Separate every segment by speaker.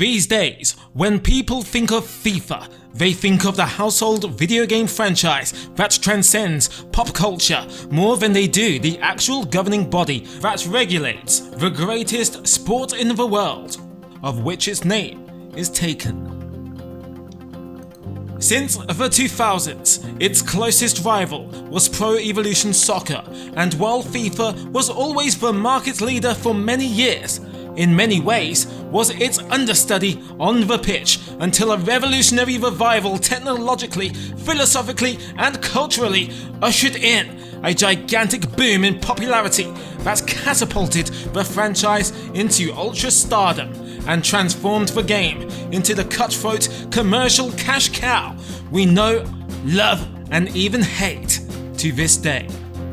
Speaker 1: These days, when people think of FIFA, they think of the household video game franchise that transcends pop culture more than they do the actual governing body that regulates the greatest sport in the world, of which its name is taken. Since the 2000s, its closest rival was Pro Evolution Soccer, and while FIFA was always the market leader for many years, in many ways was its understudy on the pitch until a revolutionary revival technologically, philosophically and culturally ushered in a gigantic boom in popularity that catapulted the franchise into ultra-stardom and transformed the game into the cutthroat commercial cash cow we know, love and even hate to this day.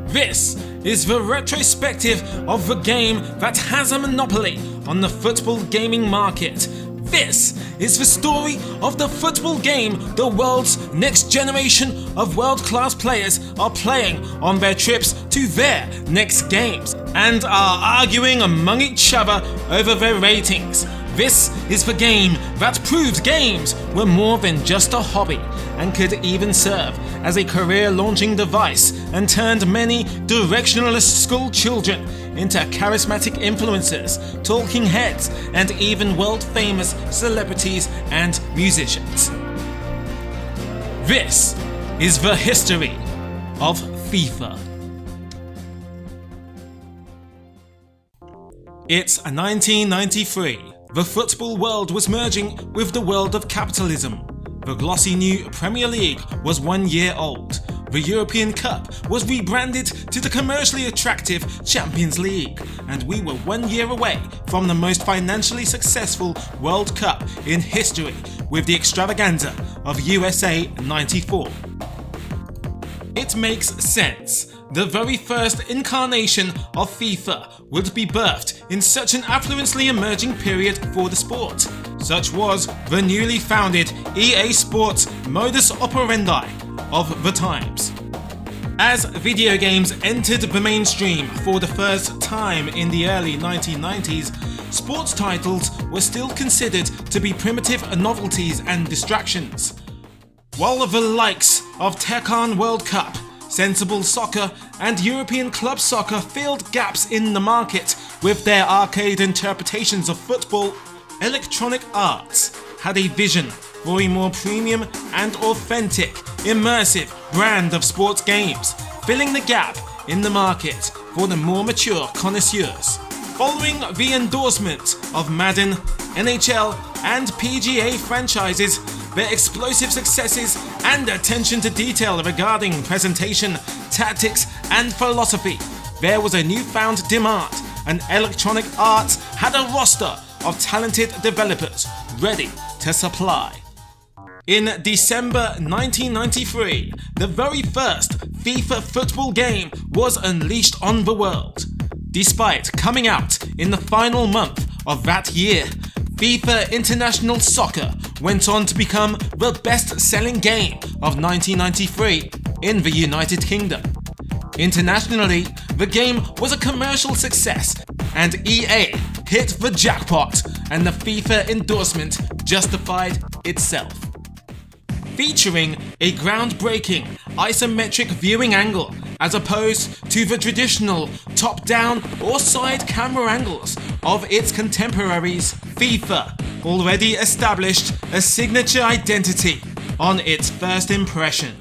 Speaker 1: This is the retrospective of the game that has a monopoly on the football gaming market. This is the story of the football game the world's next generation of world-class players are playing on their trips to their next games and are arguing among each other over their ratings. This is the game that proved games were more than just a hobby and could even serve as a career-launching device and turned many directionalist school children into charismatic influencers, talking heads, and even world-famous celebrities and musicians. This is the history of FIFA. It's 1993. The football world was merging with the world of capitalism. The glossy new Premier League was 1 year old. The European Cup was rebranded to the commercially attractive Champions League, and we were 1 year away from the most financially successful World Cup in history with the extravaganza of USA 94. It makes sense. The very first incarnation of FIFA would be birthed in such an affluently emerging period for the sport. Such was the newly founded EA Sports modus operandi of the times. As video games entered the mainstream for the first time in the early 1990s, sports titles were still considered to be primitive novelties and distractions. While the likes of Tekken World Cup, Sensible Soccer and European Club Soccer filled gaps in the market with their arcade interpretations of football, Electronic Arts had a vision for a more premium and authentic, immersive brand of sports games, filling the gap in the market for the more mature connoisseurs. Following the endorsement of Madden, NHL and PGA franchises, their explosive successes and attention to detail regarding presentation, tactics and philosophy, there was a newfound demand, and Electronic Arts had a roster of talented developers ready to supply. In December 1993, the very first FIFA football game was unleashed on the world. Despite coming out in the final month of that year, FIFA International Soccer went on to become the best-selling game of 1993 in the United Kingdom. Internationally, the game was a commercial success, and EA hit the jackpot, and the FIFA endorsement justified itself. Featuring a groundbreaking isometric viewing angle as opposed to the traditional top-down or side camera angles of its contemporaries, FIFA already established a signature identity on its first impression.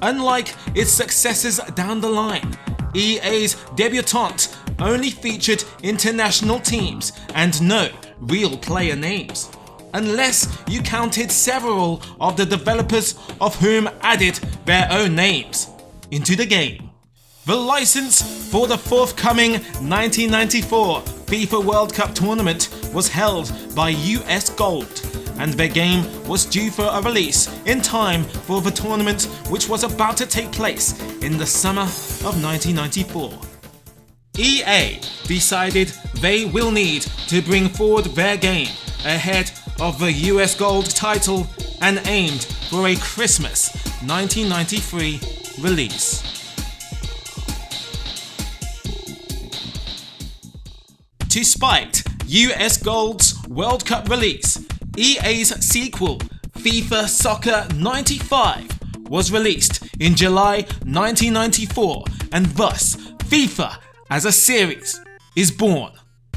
Speaker 1: Unlike its successors down the line, EA's debutante only featured international teams and no real player names, unless you counted several of the developers of whom added their own names into the game. The license for the forthcoming 1994 FIFA World Cup tournament was held by US Gold, and their game was due for a release in time for the tournament which was about to take place in the summer of 1994. EA decided they will need to bring forward their game ahead of the US Gold title and aimed for a Christmas 1993 release. To spite US Gold's World Cup release, EA's sequel, FIFA Soccer 95, was released in July 1994, and thus FIFA as a series is born.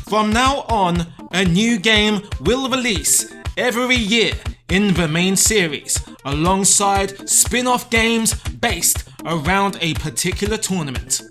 Speaker 1: From now on, a new game will release every year in the main series, alongside spin-off games based around a particular tournament.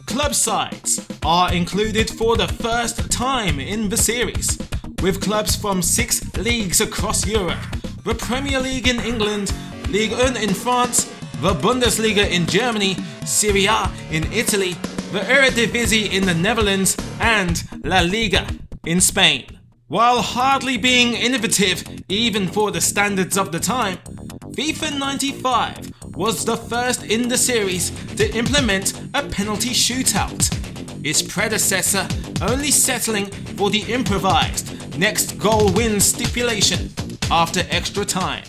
Speaker 1: Club sides are included for the first time in the series, with clubs from 6 leagues across Europe: the Premier League in England, Ligue 1 in France, the Bundesliga in Germany, Serie A in Italy, the Eredivisie in the Netherlands, and La Liga in Spain. While hardly being innovative even for the standards of the time, FIFA 95 was the first in the series to implement a penalty shootout, its predecessor only settling for the improvised next goal wins stipulation after extra time.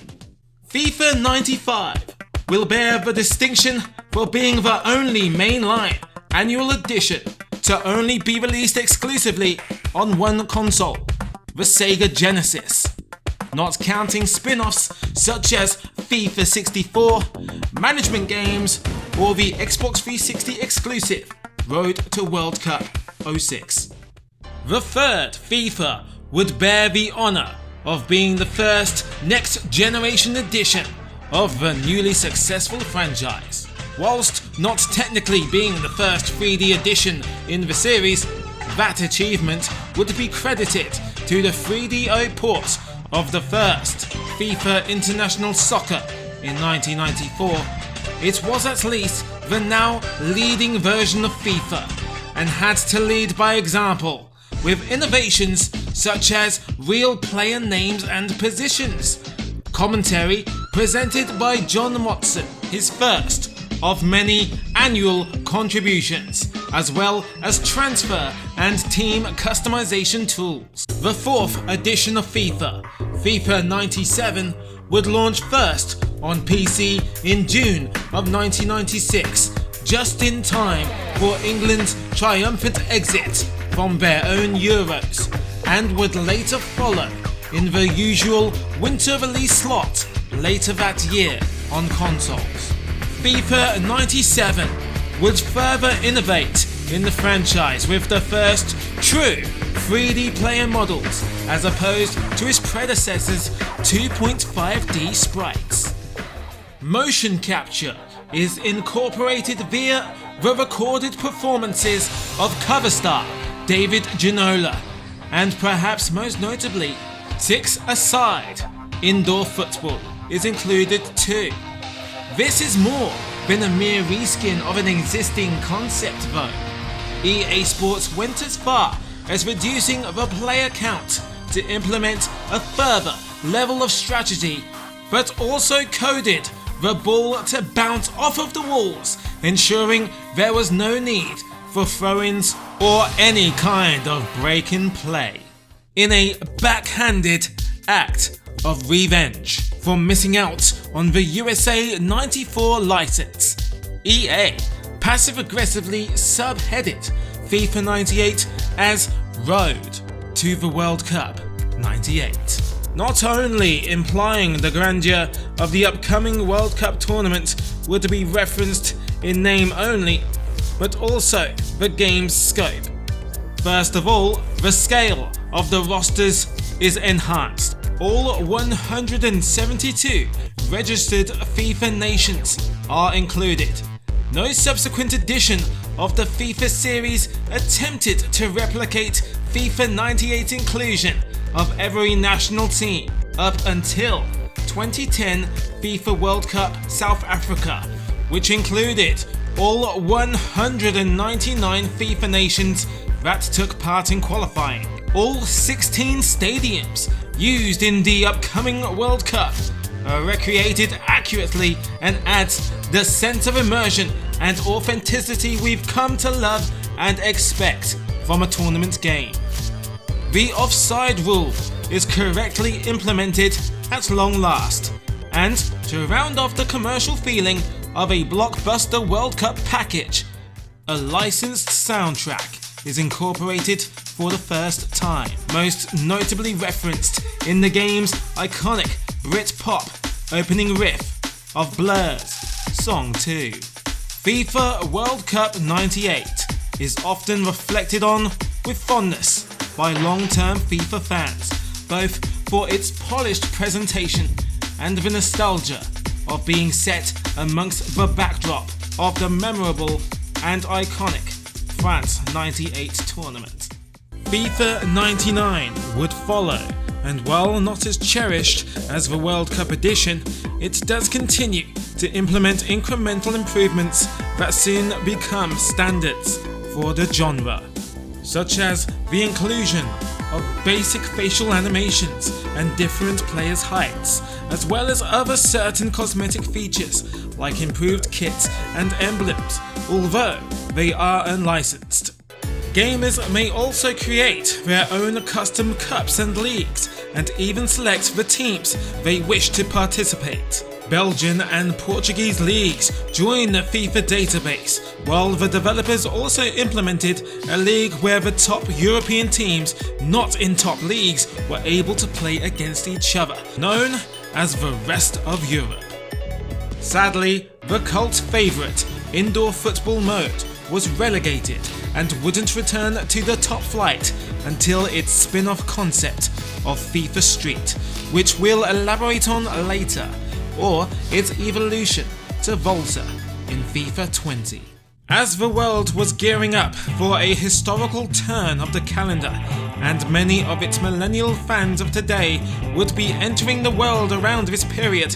Speaker 1: FIFA 95 will bear the distinction for being the only mainline annual edition to only be released exclusively on one console, the Sega Genesis, not counting spin-offs such as FIFA 64, management games, or the Xbox 360 exclusive Road to World Cup 06. The third FIFA would bear the honour of being the first next-generation edition of the newly successful franchise. Whilst not technically being the first 3D edition in the series, that achievement would be credited to the 3DO port of the first FIFA International Soccer in 1994. It was at least the now leading version of FIFA, and had to lead by example with innovations such as real player names and positions, commentary presented by John Watson, his first of many annual contributions, as well as transfer and team customization tools. The fourth edition of FIFA, FIFA 97, would launch first on PC in June of 1996, just in time for England's triumphant exit from their own Euros, and would later follow in the usual winter release slot later that year on consoles. FIFA 97 would further innovate in the franchise with the first true 3D player models, as opposed to its predecessor's 2.5D sprites. Motion capture is incorporated via the recorded performances of cover star David Ginola, and perhaps most notably, 6-a-side indoor football is included too. This is more than a mere reskin of an existing concept though. EA Sports went as far as reducing the player count to implement a further level of strategy, but also coded the ball to bounce off of the walls, ensuring there was no need for throw-ins or any kind of break-in play. In a backhanded act of revenge for missing out on the USA 94 license, EA passive-aggressively subheaded FIFA 98 as Road to the World Cup 98. Not only implying the grandeur of the upcoming World Cup tournament would be referenced in name only, but also the game's scope. First of all, the scale of the rosters is enhanced. All 172 registered FIFA nations are included. No subsequent edition of the FIFA series attempted to replicate FIFA 98's inclusion of every national team up until 2010 FIFA World Cup South Africa, which included all 199 FIFA nations that took part in qualifying. All 16 stadiums used in the upcoming World Cup are recreated accurately and adds the sense of immersion and authenticity we've come to love and expect from a tournament game. The offside rule is correctly implemented at long last, and to round off the commercial feeling of a blockbuster World Cup package, a licensed soundtrack is incorporated for the first time, most notably referenced in the game's iconic Brit-pop opening riff of Blur's Song 2. FIFA World Cup 98 is often reflected on with fondness by long-term FIFA fans, both for its polished presentation and the nostalgia of being set amongst the backdrop of the memorable and iconic France 98 tournament. FIFA 99 would follow, and while not as cherished as the World Cup edition, it does continue to implement incremental improvements that soon become standards for the genre, such as the inclusion of basic facial animations and different players' heights, as well as other certain cosmetic features like improved kits and emblems, although they are unlicensed. Gamers may also create their own custom cups and leagues, and even select the teams they wish to participate. Belgian and Portuguese leagues join the FIFA database, while the developers also implemented a league where the top European teams not in top leagues were able to play against each other, known as the rest of Europe. Sadly, the cult favourite indoor football mode was relegated and wouldn't return to the top flight until its spin-off concept of FIFA Street, which we'll elaborate on later, or its evolution to Volta in FIFA 20. As the world was gearing up for a historical turn of the calendar, and many of its millennial fans of today would be entering the world around this period,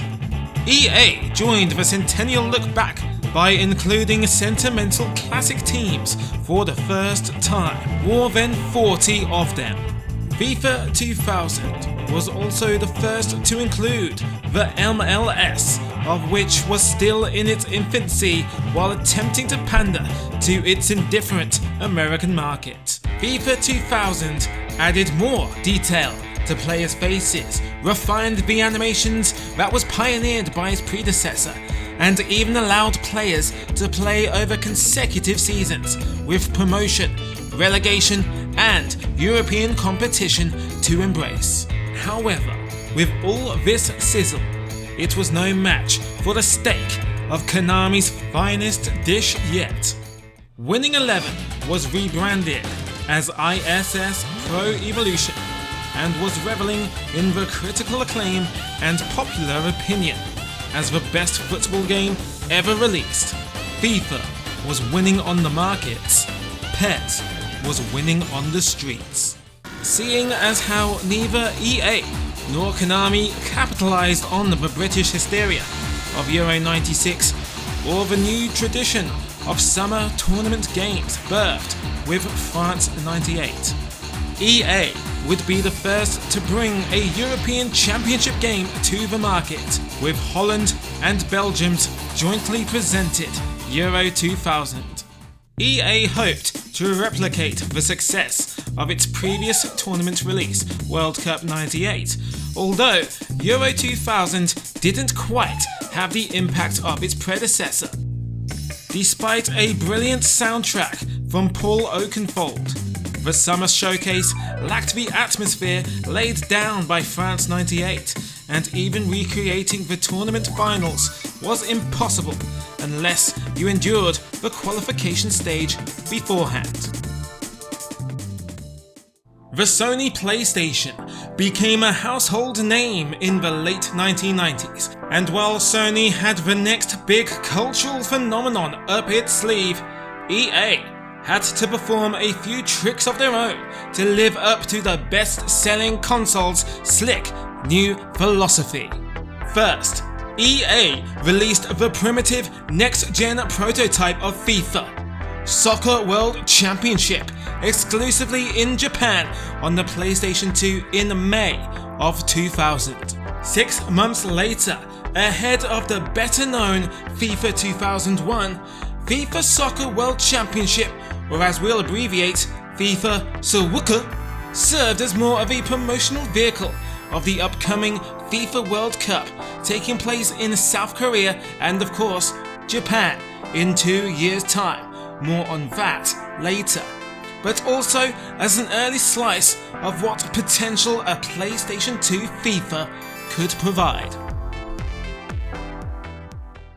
Speaker 1: EA joined the centennial look back by including sentimental classic teams for the first time, more than 40 of them. FIFA 2000 was also the first to include the MLS, of which was still in its infancy while attempting to pander to its indifferent American market. FIFA 2000 added more detail to players' faces, refined the animations that was pioneered by its predecessor, and even allowed players to play over consecutive seasons, with promotion, relegation, and European competition to embrace. However, with all this sizzle, it was no match for the steak of Konami's finest dish yet. Winning 11 was rebranded as ISS Pro Evolution and was reveling in the critical acclaim and popular opinion as the best football game ever released. FIFA was winning on the markets, PES was winning on the streets. Seeing as how neither EA nor Konami capitalized on the British hysteria of Euro 96 or the new tradition of summer tournament games birthed with France 98, EA would be the first to bring a European Championship game to the market, with Holland and Belgium's jointly presented Euro 2000. EA hoped to replicate the success of its previous tournament release, World Cup 98, although Euro 2000 didn't quite have the impact of its predecessor. Despite a brilliant soundtrack from Paul Oakenfold, the summer showcase lacked the atmosphere laid down by France 98, and even recreating the tournament finals was impossible unless you endured the qualification stage beforehand. The Sony PlayStation became a household name in the late 1990s, and while Sony had the next big cultural phenomenon up its sleeve, EA had to perform a few tricks of their own to live up to the best-selling console's slick new philosophy. First, EA released the primitive next-gen prototype of FIFA Soccer World Championship exclusively in Japan on the PlayStation 2 in May of 2000. 6 months later, ahead of the better-known FIFA 2001, FIFA Soccer World Championship, or as we'll abbreviate, FIFA Soccer, served as more of a promotional vehicle of the upcoming FIFA World Cup taking place in South Korea and of course Japan in 2 years' time. More on that later. but also as an early slice of what potential a PlayStation 2 FIFA could provide.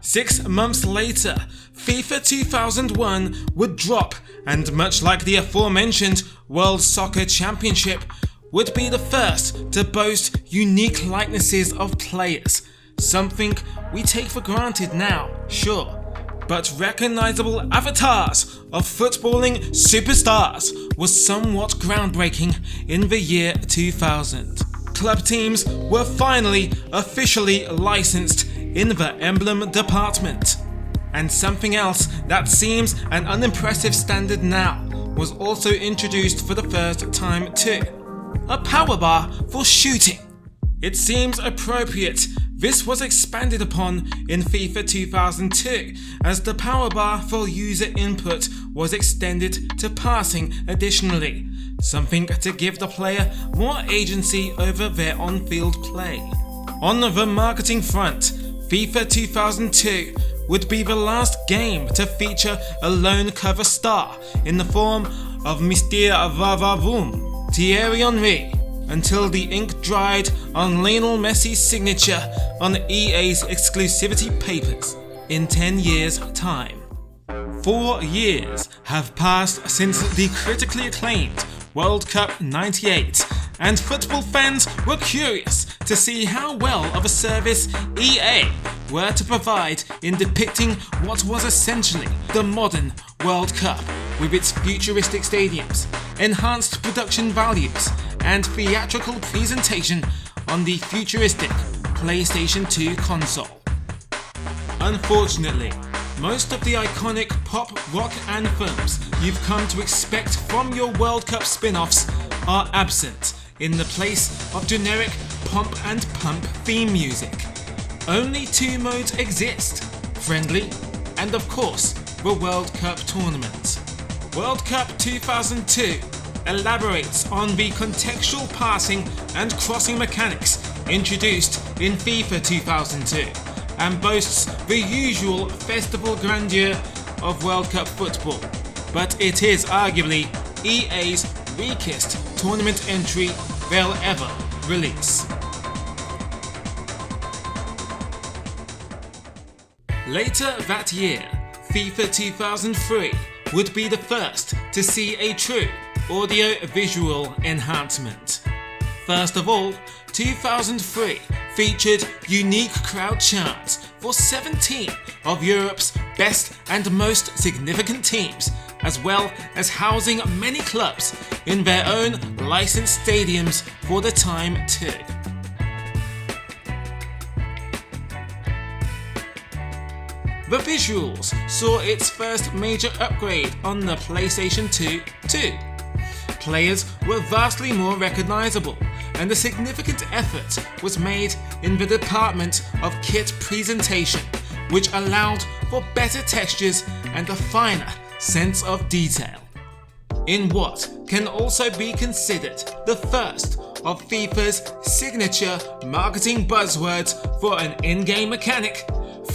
Speaker 1: 6 months later, FIFA 2001 would drop, and much like the aforementioned World Soccer Championship, would be the first to boast unique likenesses of players, something we take for granted now, sure, but recognizable avatars of footballing superstars was somewhat groundbreaking in the year 2000. Club teams were finally officially licensed in the emblem department. And something else that seems an unimpressive standard now was also introduced for the first time too: a power bar for shooting. It seems appropriate this was expanded upon in FIFA 2002 as the power bar for user input was extended to passing additionally, something to give the player more agency over their on-field play. On the marketing front, FIFA 2002 would be the last game to feature a lone cover star in the form of Mr. Vavavoom, Thierry Henry, until the ink dried on Lionel Messi's signature on EA's exclusivity papers in 10 years' time. 4 years have passed since the critically acclaimed World Cup '98, and football fans were curious to see how well of a service EA were to provide in depicting what was essentially the modern World Cup, with its futuristic stadiums, enhanced production values, and theatrical presentation on the futuristic PlayStation 2 console. Unfortunately, most of the iconic pop rock anthems you've come to expect from your World Cup spin-offs are absent in the place of generic pomp and pump theme music. Only 2 modes exist: friendly and of course the World Cup tournament. World Cup 2002 elaborates on the contextual passing and crossing mechanics introduced in FIFA 2002 and boasts the usual festival grandeur of World Cup football, but it is arguably EA's weakest tournament entry they'll ever release. Later that year, FIFA 2003 would be the first to see a true audio-visual enhancement. First of all, 2003 featured unique crowd charts for 17 of Europe's best and most significant teams, as well as housing many clubs in their own licensed stadiums for the time too. The visuals saw its first major upgrade on the PlayStation 2 too. Players were vastly more recognizable, and a significant effort was made in the department of kit presentation, which allowed for better textures and a finer sense of detail. In what can also be considered the first of FIFA's signature marketing buzzwords for an in-game mechanic,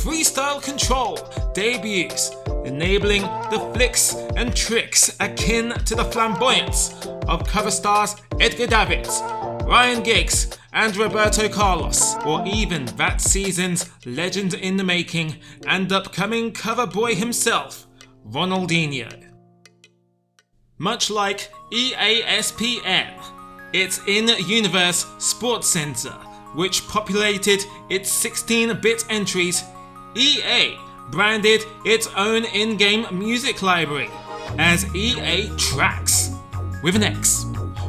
Speaker 1: freestyle control debuts, enabling the flicks and tricks akin to the flamboyance of cover stars Edgar Davids, Ryan Giggs and Roberto Carlos, or even that season's legend in the making and upcoming cover boy himself, Ronaldinho. Much like EASPN, its in-universe sports center, which populated its 16-bit entries, EA branded its own in-game music library as EA Tracks, with an X,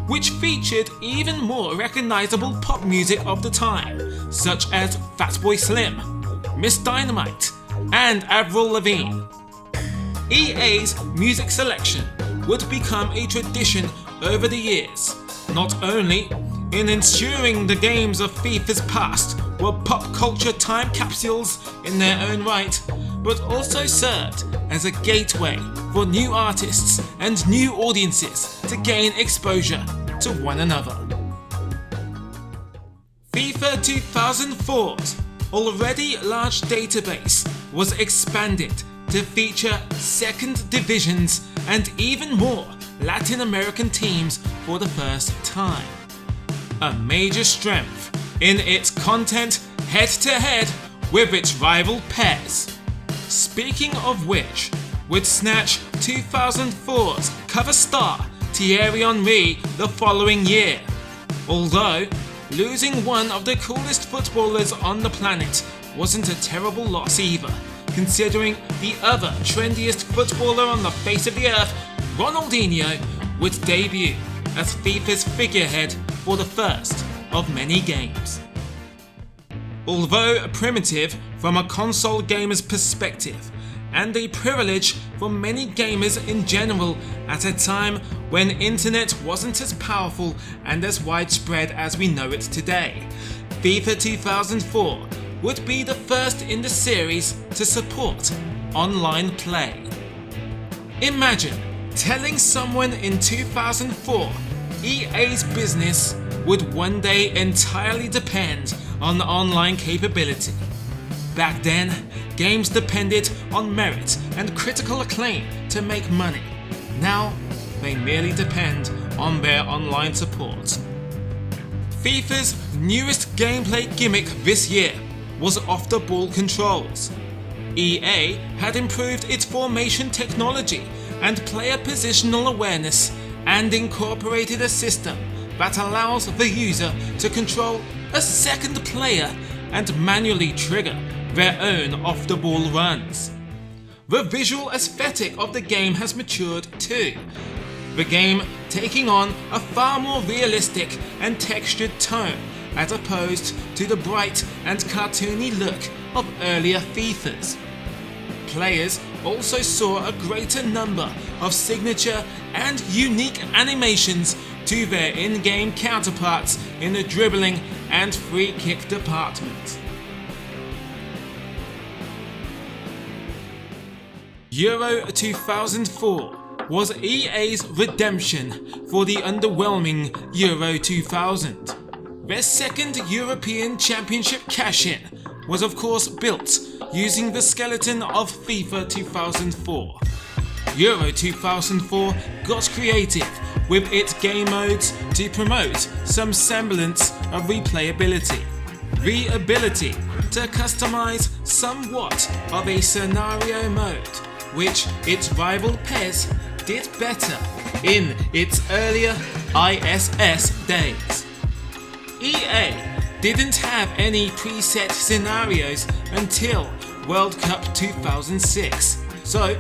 Speaker 1: which featured even more recognizable pop music of the time, such as Fatboy Slim, Miss Dynamite, and Avril Lavigne. EA's music selection would become a tradition over the years, not only in ensuring the games of FIFA's past were pop culture time capsules in their own right, but also served as a gateway for new artists and new audiences to gain exposure to one another. FIFA 2004's already large database was expanded to feature second divisions and even more Latin American teams for the first time. A major strength in its content head-to-head with its rival PES. Speaking of which, would snatch 2004's cover star Thierry Henry the following year, although losing one of the coolest footballers on the planet wasn't a terrible loss either, considering the other trendiest footballer on the face of the earth, Ronaldinho, would debut as FIFA's figurehead for the first of many games. Although primitive from a console gamer's perspective, and a privilege for many gamers in general at a time when internet wasn't as powerful and as widespread as we know it today, FIFA 2004 would be the first in the series to support online play. Imagine telling someone in 2004 EA's business would one day entirely depend on online capability. Back then, games depended on merit and critical acclaim to make money. Now, they merely depend on their online support. FIFA's newest gameplay gimmick this year was off-the-ball controls. EA had improved its formation technology and player positional awareness and incorporated a system that allows the user to control a second player and manually trigger their own off-the-ball runs. The visual aesthetic of the game has matured too, the game taking on a far more realistic and textured tone as opposed to the bright and cartoony look of earlier FIFAs. Players also saw a greater number of signature and unique animations to their in-game counterparts in the dribbling and free kick department. Euro 2004 was EA's redemption for the underwhelming Euro 2000. Their second European Championship cash-in was of course built using the skeleton of FIFA 2004. Euro 2004 got creative with its game modes to promote some semblance of replayability. The ability to customize somewhat of a scenario mode, which its rival PES did better in its earlier ISS days. EA didn't have any preset scenarios until World Cup 2006, so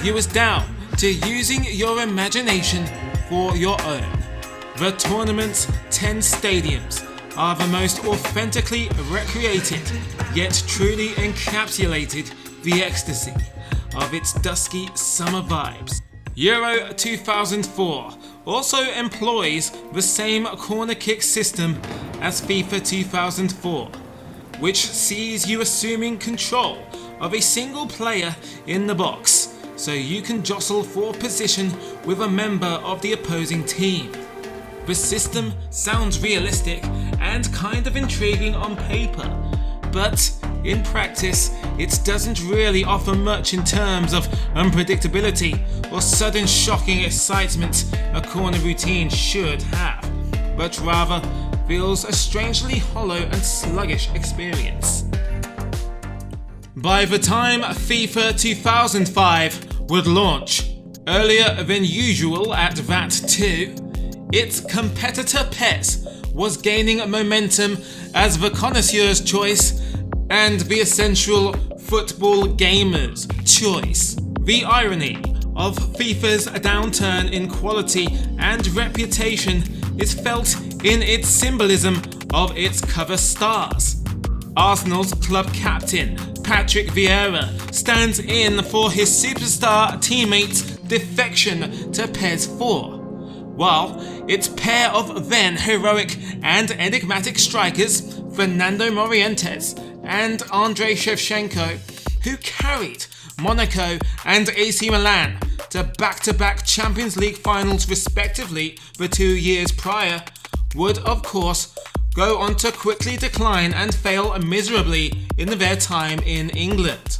Speaker 1: you was down to using your imagination for your own. The tournament's 10 stadiums are the most authentically recreated, yet truly encapsulated the ecstasy of its dusky summer vibes. Euro 2004 also employs the same corner kick system as FIFA 2004, which sees you assuming control of a single player in the box, so you can jostle for position with a member of the opposing team. The system sounds realistic and kind of intriguing on paper, but in practice it doesn't really offer much in terms of unpredictability or sudden shocking excitement a corner routine should have, but rather feels a strangely hollow and sluggish experience. By the time FIFA 2005 would launch, earlier than usual at that too, its competitor PES was gaining momentum as the connoisseur's choice and the essential football gamer's choice. The irony of FIFA's downturn in quality and reputation is felt in its symbolism of its cover stars. Arsenal's club captain, Patrick Vieira, stands in for his superstar teammate's defection to PES 4, while its pair of then heroic and enigmatic strikers, Fernando Morientes and Andrei Shevchenko, who carried Monaco and AC Milan to back-to-back Champions League finals respectively the 2 years prior, would of course go on to quickly decline and fail miserably in their time in England.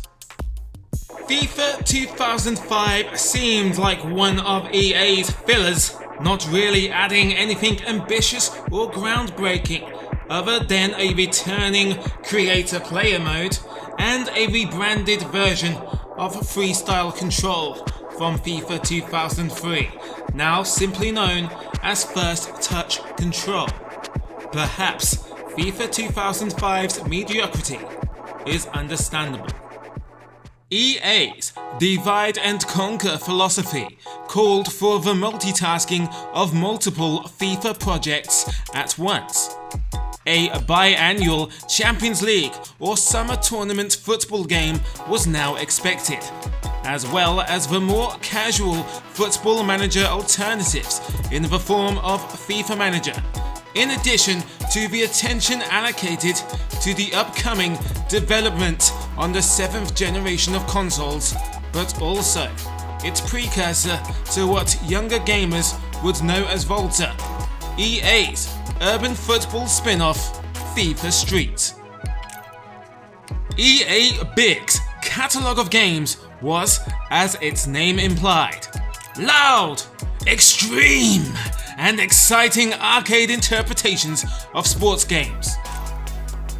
Speaker 1: FIFA 2005 seemed like one of EA's fillers, not really adding anything ambitious or groundbreaking other than a returning creator-player mode and a rebranded version of freestyle control from FIFA 2003, now simply known as First Touch Control. Perhaps FIFA 2005's mediocrity is understandable. EA's divide and conquer philosophy called for the multitasking of multiple FIFA projects at once. A biannual Champions League or summer tournament football game was now expected, as well as the more casual football manager alternatives in the form of FIFA Manager, in addition to the attention allocated to the upcoming development on the 7th generation of consoles, but also its precursor to what younger gamers would know as Volta, EA's urban football spin-off, FIFA Street. EA Big's catalogue of games was, as its name implied, loud, extreme, and exciting arcade interpretations of sports games.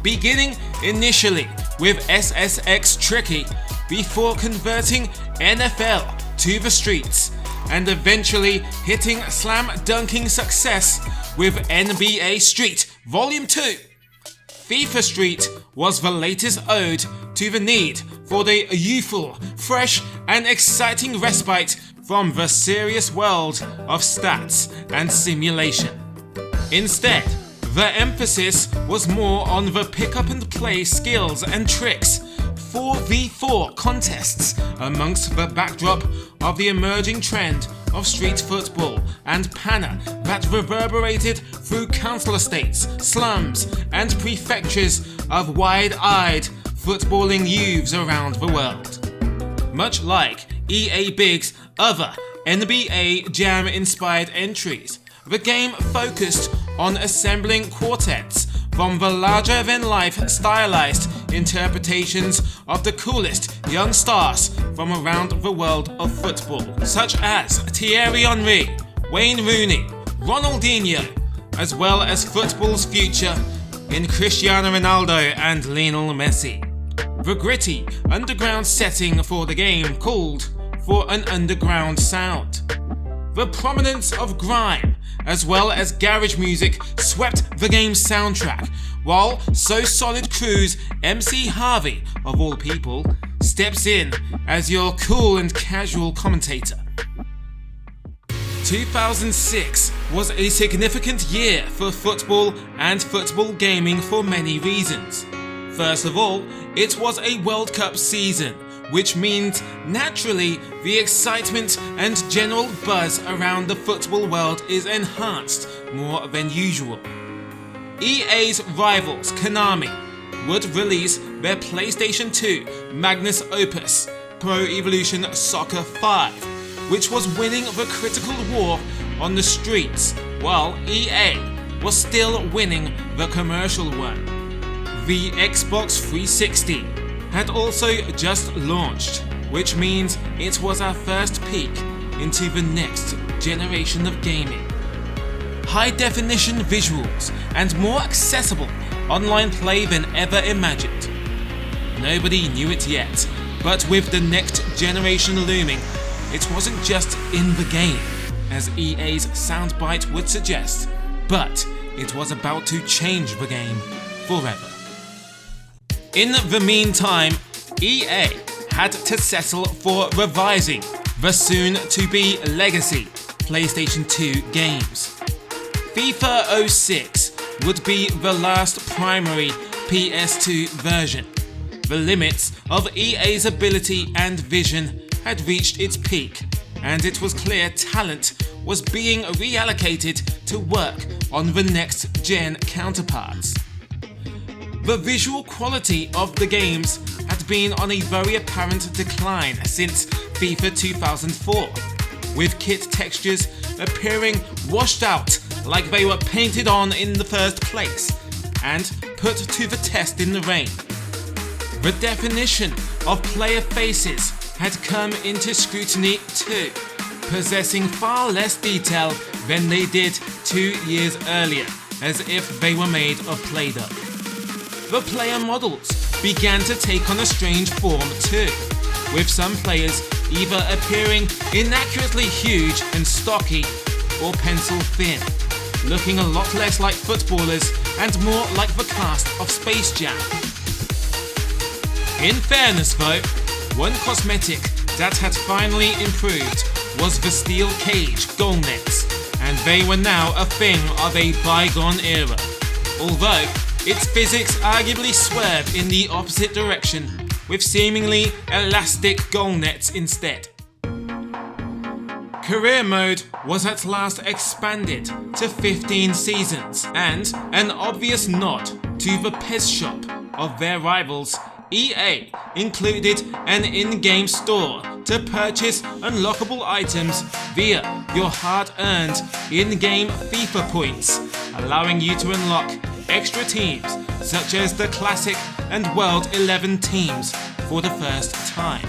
Speaker 1: Beginning initially with SSX Tricky before converting NFL to the streets and eventually hitting slam-dunking success with NBA Street Volume 2. FIFA Street was the latest ode to the need for the youthful, fresh and exciting respite from the serious world of stats and simulation. Instead, the emphasis was more on the pick-up-and-play skills and tricks, 4v4 contests amongst the backdrop of the emerging trend of street football and PANA that reverberated through council estates, slums, and prefectures of wide-eyed footballing youths around the world. Much like EA Big's other NBA Jam-inspired entries, the game focused on assembling quartets from the larger-than-life stylized interpretations of the coolest young stars from around the world of football, such as Thierry Henry, Wayne Rooney, Ronaldinho, as well as football's future in Cristiano Ronaldo and Lionel Messi. The gritty underground setting for the game called for an underground sound. The prominence of grime as well as garage music swept the game's soundtrack, while So Solid Crew's MC Harvey, of all people, steps in as your cool and casual commentator. 2006 was a significant year for football and football gaming for many reasons. First of all, it was a World Cup season, which means naturally the excitement and general buzz around the football world is enhanced more than usual. EA's rivals, Konami, would release their PlayStation 2 Magnus Opus, Pro Evolution Soccer 5, which was winning the critical war on the streets, while EA was still winning the commercial one. The Xbox 360 had also just launched, which means it was our first peek into the next generation of gaming. High-definition visuals and more accessible online play than ever imagined. Nobody knew it yet, but with the next generation looming, it wasn't just in the game, as EA's soundbite would suggest, but it was about to change the game forever. In the meantime, EA had to settle for revising the soon-to-be legacy PlayStation 2 games. FIFA 06 would be the last primary PS2 version. The limits of EA's ability and vision had reached its peak, and it was clear talent was being reallocated to work on the next-gen counterparts. The visual quality of the games had been on a very apparent decline since FIFA 2004, with kit textures appearing washed out like they were painted on in the first place and put to the test in the rain. The definition of player faces had come into scrutiny too, possessing far less detail than they did 2 years earlier, as if they were made of Play-Doh. The player models began to take on a strange form too, with some players either appearing inaccurately huge and stocky or pencil thin, looking a lot less like footballers and more like the cast of Space Jam. In fairness though, one cosmetic that had finally improved was the steel cage goal nets, and they were now a thing of a bygone era, although its physics arguably swerved in the opposite direction, with seemingly elastic goal nets instead. Career mode was at last expanded to 15 seasons, and an obvious nod to the Pez shop of their rivals, EA included an in-game store to purchase unlockable items via your hard-earned in-game FIFA points, allowing you to unlock extra teams such as the Classic and World 11 teams for the first time.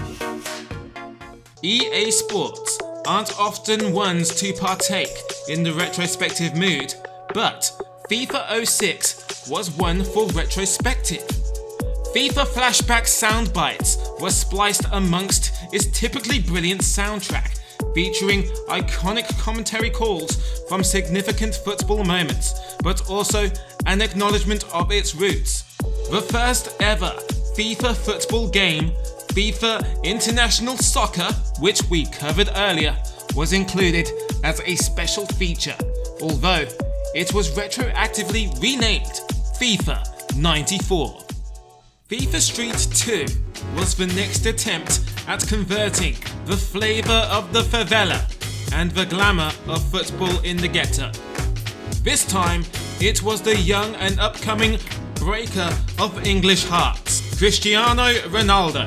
Speaker 1: EA Sports aren't often ones to partake in the retrospective mood, but FIFA 06 was one for retrospective. FIFA flashback soundbites were spliced amongst its typically brilliant soundtrack, featuring iconic commentary calls from significant football moments, but also an acknowledgement of its roots. The first ever FIFA football game, FIFA International Soccer, which we covered earlier, was included as a special feature, although it was retroactively renamed FIFA 94. FIFA Street 2 was the next attempt at converting the flavour of the favela and the glamour of football in the ghetto. This time, it was the young and upcoming breaker of English hearts, Cristiano Ronaldo,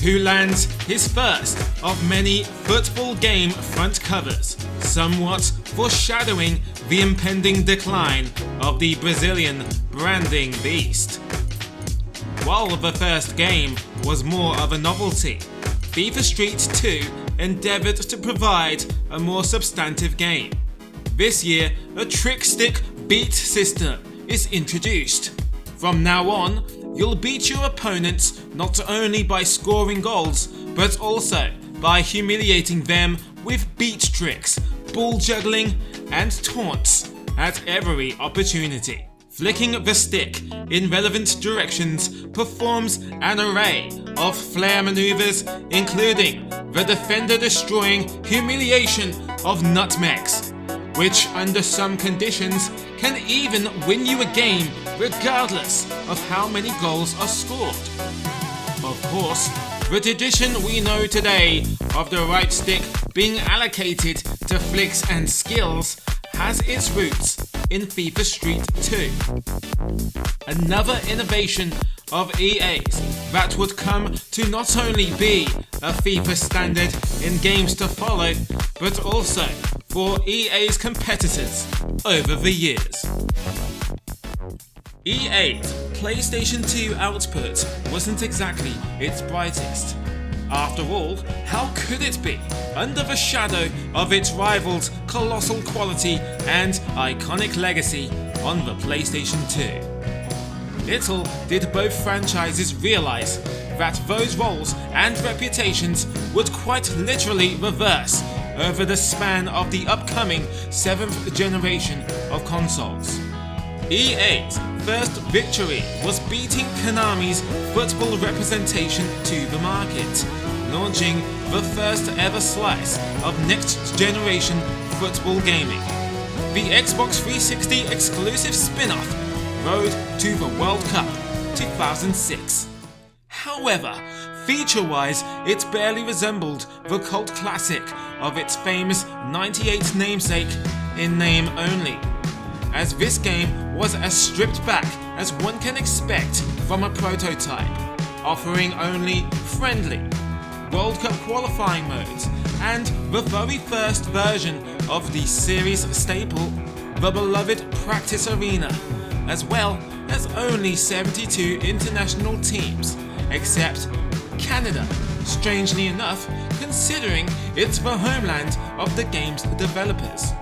Speaker 1: who lands his first of many football game front covers, somewhat foreshadowing the impending decline of the Brazilian branding beast. While the first game was more of a novelty, FIFA Street 2 endeavoured to provide a more substantive game. This year, a trick stick beat system is introduced. From now on, you'll beat your opponents not only by scoring goals, but also by humiliating them with beat tricks, ball juggling, and taunts at every opportunity. Flicking the stick in relevant directions performs an array of flair maneuvers, including the defender-destroying humiliation of nutmegs, which under some conditions can even win you a game regardless of how many goals are scored. Of course, the tradition we know today of the right stick being allocated to flicks and skills has its roots in FIFA Street 2. Another innovation of EA's that would come to not only be a FIFA standard in games to follow, but also for EA's competitors over the years. EA's PlayStation 2 output wasn't exactly its brightest. After all, how could it be, under the shadow of its rival's colossal quality and iconic legacy on the PlayStation 2? Little did both franchises realise that those roles and reputations would quite literally reverse over the span of the upcoming 7th generation of consoles. EA's first victory was beating Konami's football representation to the market, launching the first ever slice of next generation football gaming. The Xbox 360 exclusive spin-off, Road to the World Cup 2006. However, feature-wise, it barely resembled the cult classic of its famous 98 namesake in name only, as this game was as stripped back as one can expect from a prototype, offering only friendly World Cup qualifying modes and the very first version of the series staple, the beloved practice arena, as well as only 72 international teams, except Canada, strangely enough, considering it's the homeland of the game's developers.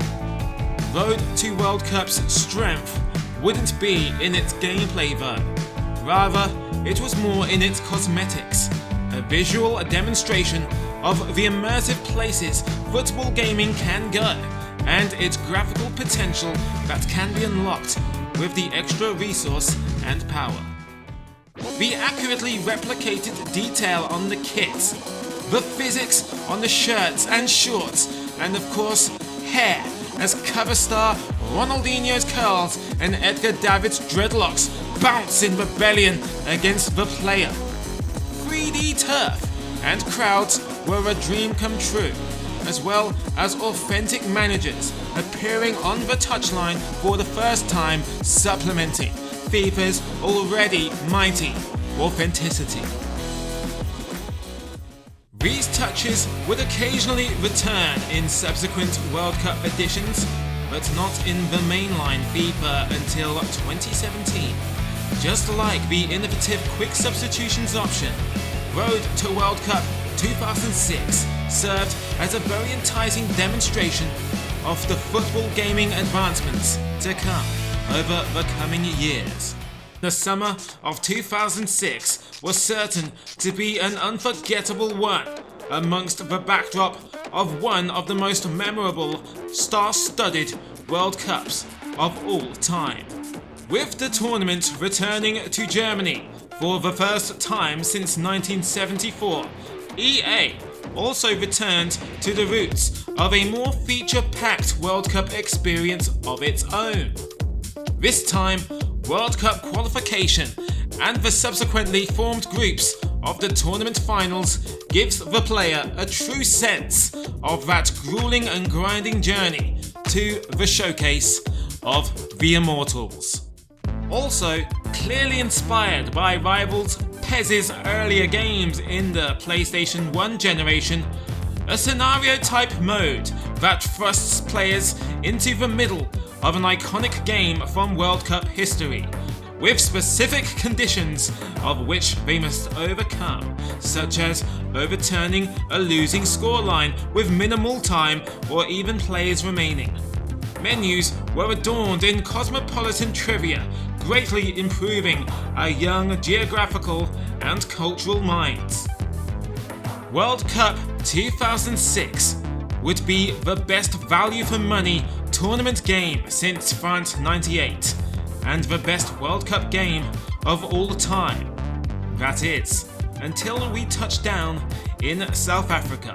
Speaker 1: Road to World Cup's strength wouldn't be in its gameplay though. Rather, it was more in its cosmetics, a visual demonstration of the immersive places football gaming can go, and its graphical potential that can be unlocked with the extra resource and power. The accurately replicated detail on the kits, the physics on the shirts and shorts, and of course, hair, as cover star Ronaldinho's curls and Edgar David's dreadlocks bounce in rebellion against the player. 3D turf and crowds were a dream come true, as well as authentic managers appearing on the touchline for the first time, supplementing FIFA's already mighty authenticity. These touches would occasionally return in subsequent World Cup editions, but not in the mainline FIFA until 2017. Just like the innovative quick substitutions option, Road to World Cup 2006 served as a very enticing demonstration of the football gaming advancements to come over the coming years. The summer of 2006 was certain to be an unforgettable one amongst the backdrop of one of the most memorable, star-studded World Cups of all time. With the tournament returning to Germany for the first time since 1974, EA also returned to the roots of a more feature-packed World Cup experience of its own. This time, World Cup qualification and the subsequently formed groups of the tournament finals gives the player a true sense of that grueling and grinding journey to the showcase of the Immortals. Also, clearly inspired by rivals PES's earlier games in the PlayStation 1 generation, a scenario-type mode that thrusts players into the middle of an iconic game from World Cup history, with specific conditions of which they must overcome, such as overturning a losing scoreline with minimal time or even players remaining. Menus were adorned in cosmopolitan trivia, greatly improving our young geographical and cultural minds. World Cup 2006 would be the best value for money tournament game since France '98, and the best World Cup game of all time. That is, until we touch down in South Africa.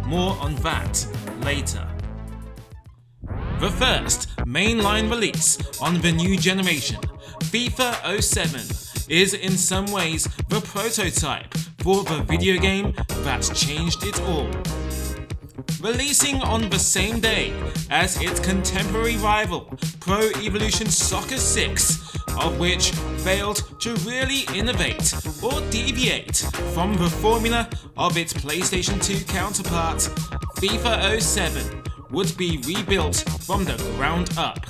Speaker 1: More on that later. The first mainline release on the new generation, FIFA 07, is in some ways the prototype for the video game that changed it all. Releasing on the same day as its contemporary rival, Pro Evolution Soccer 6, of which failed to really innovate or deviate from the formula of its PlayStation 2 counterpart, FIFA 07 would be rebuilt from the ground up.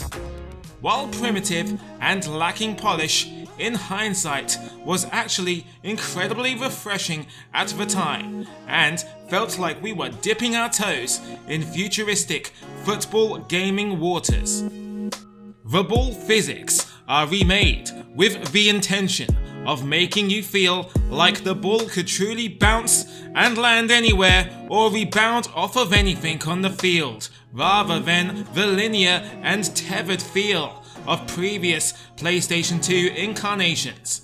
Speaker 1: While primitive and lacking polish, in hindsight was actually incredibly refreshing at the time, and felt like we were dipping our toes in futuristic football gaming waters. The ball physics are remade with the intention of making you feel like the ball could truly bounce and land anywhere or rebound off of anything on the field, rather than the linear and tethered feel of previous PlayStation 2 incarnations.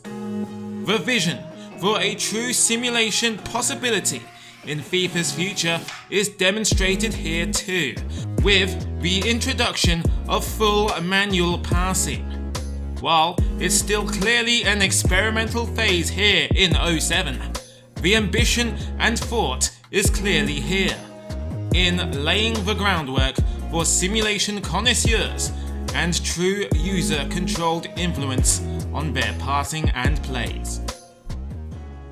Speaker 1: The vision for a true simulation possibility in FIFA's future is demonstrated here too, with the introduction of full manual passing. While it's still clearly an experimental phase here in 07, the ambition and thought is clearly here, in laying the groundwork for simulation connoisseurs and true user-controlled influence on their passing and plays.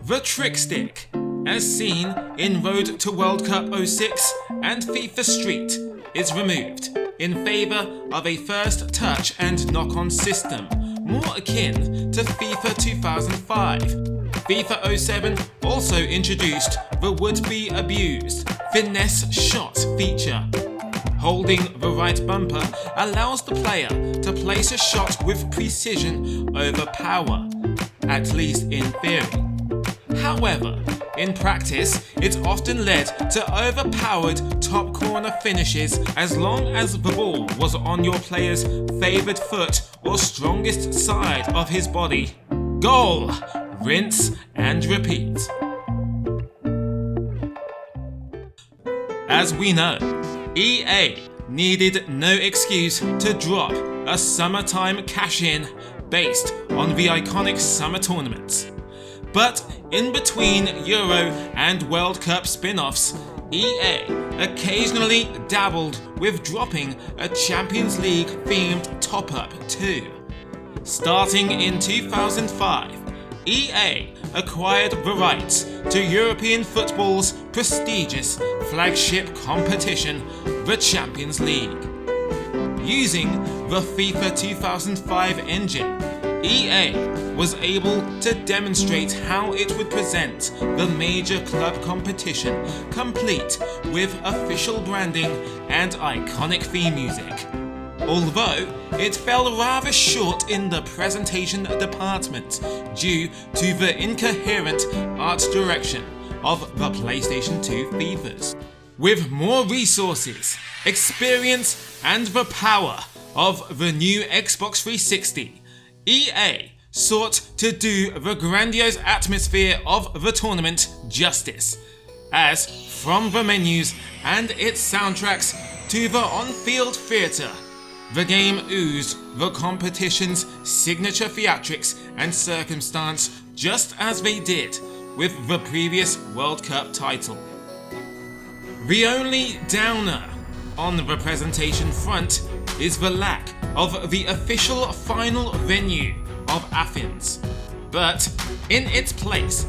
Speaker 1: The trick stick, as seen in Road to World Cup 06 and FIFA Street, is removed in favour of a first touch and knock-on system more akin to FIFA 2005. FIFA 07 also introduced the would-be abused finesse shot feature. Holding the right bumper allows the player to place a shot with precision over power, at least in theory. However, in practice, it often led to overpowered top corner finishes as long as the ball was on your player's favoured foot or strongest side of his body. Goal! Rinse and repeat. As we know, EA needed no excuse to drop a summertime cash-in based on the iconic summer tournaments. But in between Euro and World Cup spin-offs, EA occasionally dabbled with dropping a Champions League themed top-up too. Starting in 2005, EA acquired the rights to European football's prestigious flagship competition, the Champions League. Using the FIFA 2005 engine, EA was able to demonstrate how it would present the major club competition complete with official branding and iconic theme music. Although it fell rather short in the presentation department due to the incoherent art direction of the PlayStation 2 FIFAs. With more resources, experience and the power of the new Xbox 360, EA sought to do the grandiose atmosphere of the tournament justice, as from the menus and its soundtracks to the on-field theatre, the game oozed the competition's signature theatrics and circumstance just as they did with the previous World Cup title. The only downer on the presentation front is the lack of the official final venue of Athens, but in its place,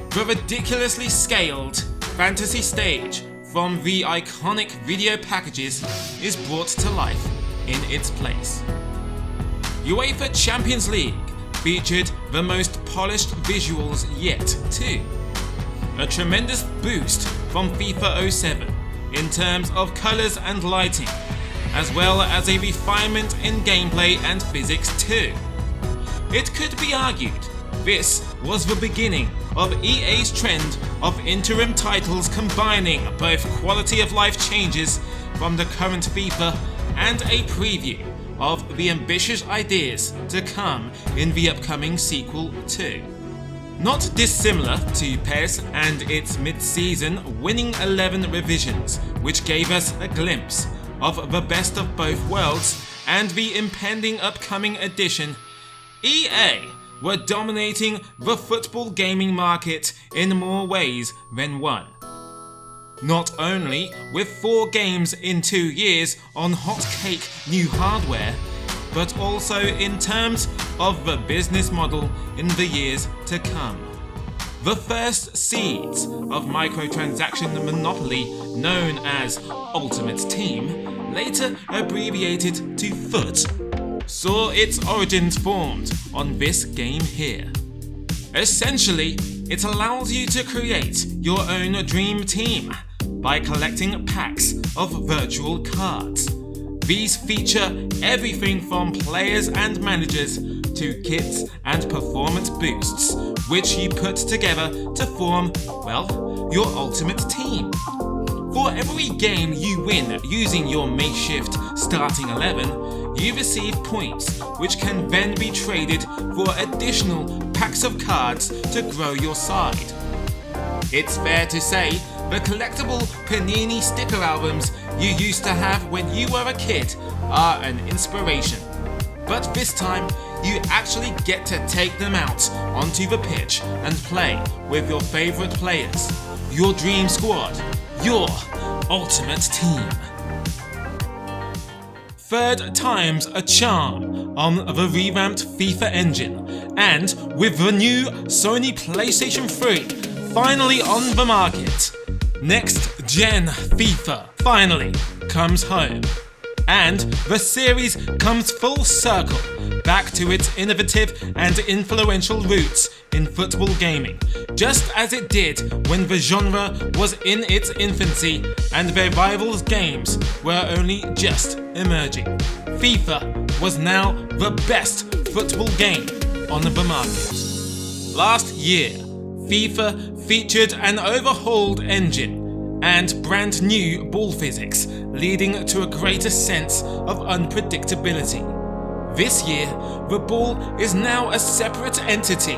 Speaker 1: the ridiculously scaled fantasy stage from the iconic video packages is brought to life in its place. UEFA Champions League featured the most polished visuals yet too. A tremendous boost from FIFA 07 in terms of colours and lighting, as well as a refinement in gameplay and physics too. It could be argued this was the beginning of EA's trend of interim titles combining both quality of life changes from the current FIFA and a preview of the ambitious ideas to come in the upcoming sequel too. Not dissimilar to PES and its mid-season Winning 11 revisions, which gave us a glimpse of the best of both worlds, and the impending upcoming edition, EA were dominating the football gaming market in more ways than one. Not only with 4 games in 2 years on hot-cake new hardware, but also in terms of the business model in the years to come. The first seeds of microtransaction monopoly known as Ultimate Team, later abbreviated to FUT, saw its origins formed on this game here. Essentially, it allows you to create your own dream team by collecting packs of virtual cards. These feature everything from players and managers to kits and performance boosts, which you put together to form, well, your ultimate team. For every game you win using your makeshift starting 11, you receive points which can then be traded for additional packs of cards to grow your side. It's fair to say the collectible Panini sticker albums you used to have when you were a kid are an inspiration. But this time, you actually get to take them out onto the pitch and play with your favourite players, your dream squad, your ultimate team. Third time's a charm on the revamped FIFA engine, and with the new Sony PlayStation 3 finally on the market, next gen FIFA finally comes home. And the series comes full circle back to its innovative and influential roots in football gaming, just as it did when the genre was in its infancy and their rivals' games were only just emerging. FIFA was now the best football game on the market. Last year, FIFA featured an overhauled engine and brand new ball physics, leading to a greater sense of unpredictability. This year, the ball is now a separate entity,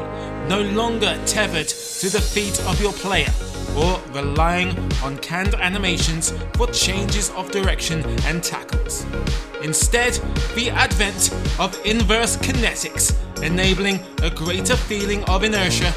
Speaker 1: no longer tethered to the feet of your player or relying on canned animations for changes of direction and tackles. Instead, the advent of inverse kinetics, enabling a greater feeling of inertia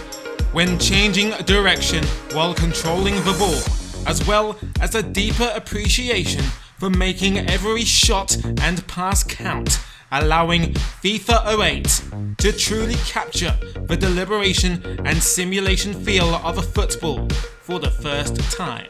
Speaker 1: when changing direction while controlling the ball, as well as a deeper appreciation for making every shot and pass count, allowing FIFA 08 to truly capture the deliberation and simulation feel of a football for the first time.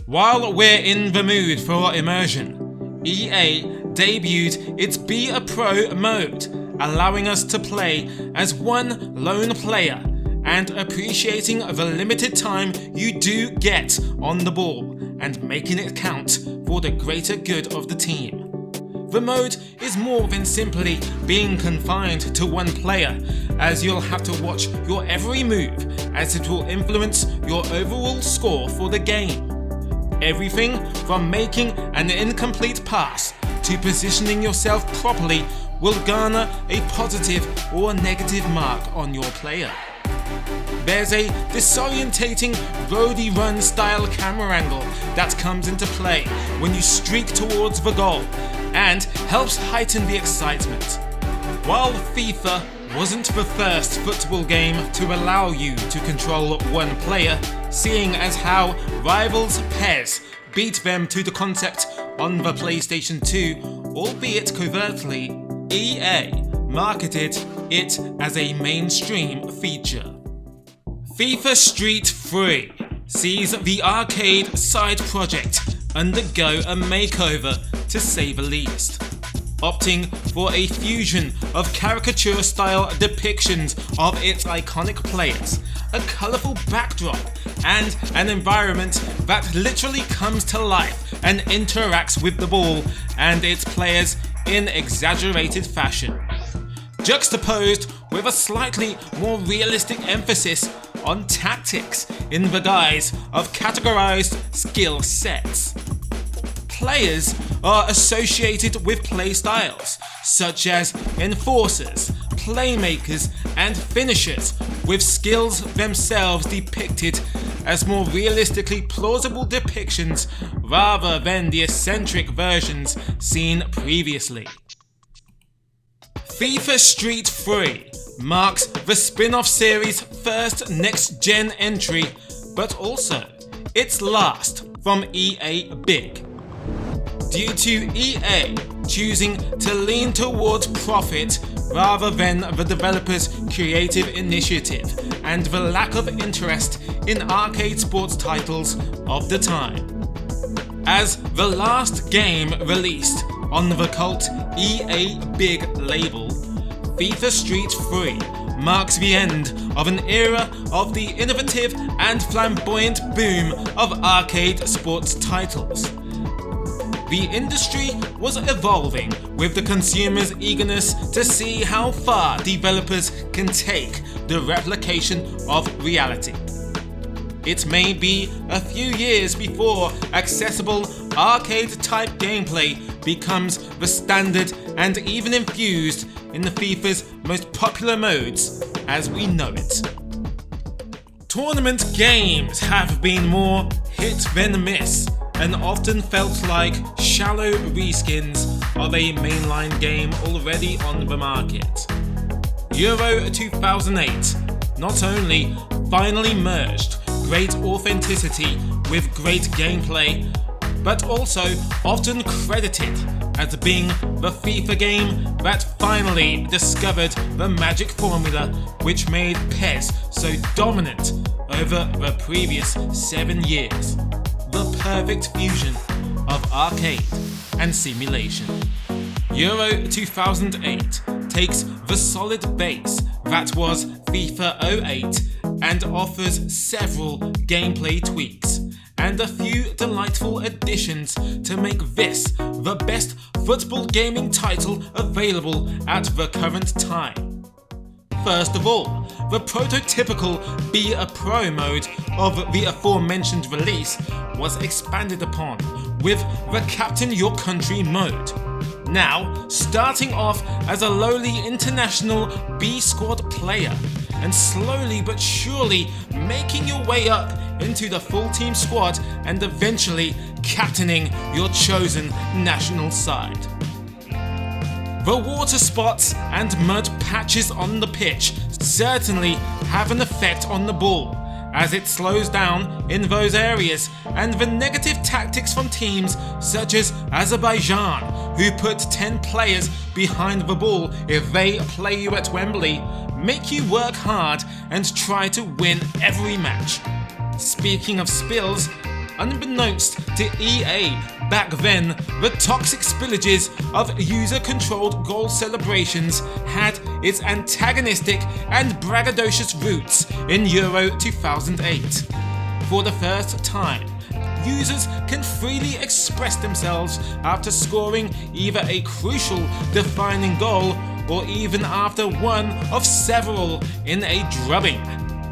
Speaker 1: While we're in the mood for immersion, EA debuted its Be a Pro mode, allowing us to play as one lone player and appreciating the limited time you do get on the ball and making it count for the greater good of the team. The mode is more than simply being confined to one player, as you'll have to watch your every move as it will influence your overall score for the game. Everything from making an incomplete pass to positioning yourself properly will garner a positive or negative mark on your player. There's a disorientating roadie run style camera angle that comes into play when you streak towards the goal and helps heighten the excitement. While FIFA wasn't the first football game to allow you to control one player, seeing as how rivals PES beat them to the concept on the PlayStation 2, albeit covertly, EA marketed it as a mainstream feature. FIFA Street 3 sees the arcade side project undergo a makeover, to say the least, opting for a fusion of caricature-style depictions of its iconic players, a colourful backdrop, and an environment that literally comes to life and interacts with the ball and its players in exaggerated fashion, juxtaposed with a slightly more realistic emphasis on tactics in the guise of categorized skill sets. Players are associated with play styles such as enforcers, playmakers, and finishers, with skills themselves depicted as more realistically plausible depictions rather than the eccentric versions seen previously. FIFA Street 3 marks the spin-off series' first next-gen entry, but also its last from EA Big. Due to EA choosing to lean towards profit rather than the developers' creative initiative and the lack of interest in arcade sports titles of the time. As the last game released on the cult EA Big label, FIFA Street 3 marks the end of an era of the innovative and flamboyant boom of arcade sports titles. The industry was evolving with the consumer's eagerness to see how far developers can take the replication of reality. It may be a few years before accessible arcade-type gameplay becomes the standard and even infused in the FIFA's most popular modes as we know it. Tournament games have been more hit than miss, and often felt like shallow reskins of a mainline game already on the market. Euro 2008 not only finally merged great authenticity with great gameplay, but also often credited as being the FIFA game that finally discovered the magic formula which made PES so dominant over the previous 7 years. The perfect fusion of arcade and simulation. Euro 2008 takes the solid base that was FIFA 08 and offers several gameplay tweaks and a few delightful additions to make this the best football gaming title available at the current time. First of all, the prototypical Be a Pro mode of the aforementioned release was expanded upon with the Captain Your Country mode. Now, starting off as a lowly international B squad player and slowly but surely making your way up into the full team squad and eventually captaining your chosen national side. The water spots and mud patches on the pitch certainly have an effect on the ball, as it slows down in those areas, and the negative tactics from teams such as Azerbaijan, who put 10 players behind the ball if they play you at Wembley, make you work hard and try to win every match. Speaking of spills, unbeknownst to EA back then, the toxic spillages of user-controlled goal celebrations had its antagonistic and braggadocious roots in Euro 2008. For the first time, users can freely express themselves after scoring either a crucial defining goal or even after one of several in a drubbing.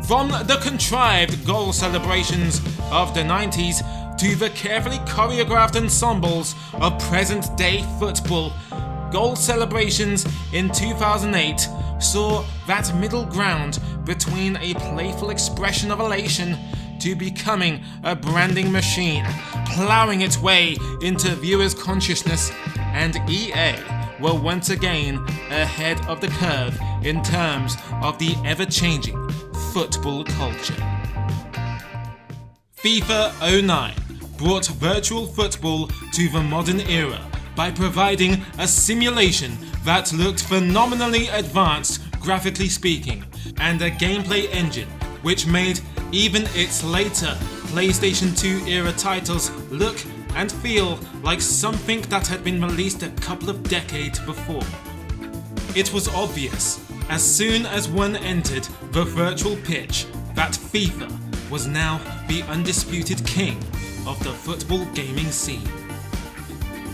Speaker 1: From the contrived goal celebrations of the 90s to the carefully choreographed ensembles of present-day football, goal celebrations in 2008 saw that middle ground between a playful expression of elation to becoming a branding machine, ploughing its way into viewers' consciousness, and EA were once again ahead of the curve in terms of the ever-changing football culture. FIFA 09 brought virtual football to the modern era by providing a simulation that looked phenomenally advanced graphically speaking, and a gameplay engine which made even its later PlayStation 2 era titles look and feel like something that had been released a couple of decades before. It was obvious as soon as one entered the virtual pitch that FIFA was now the undisputed king of the football gaming scene.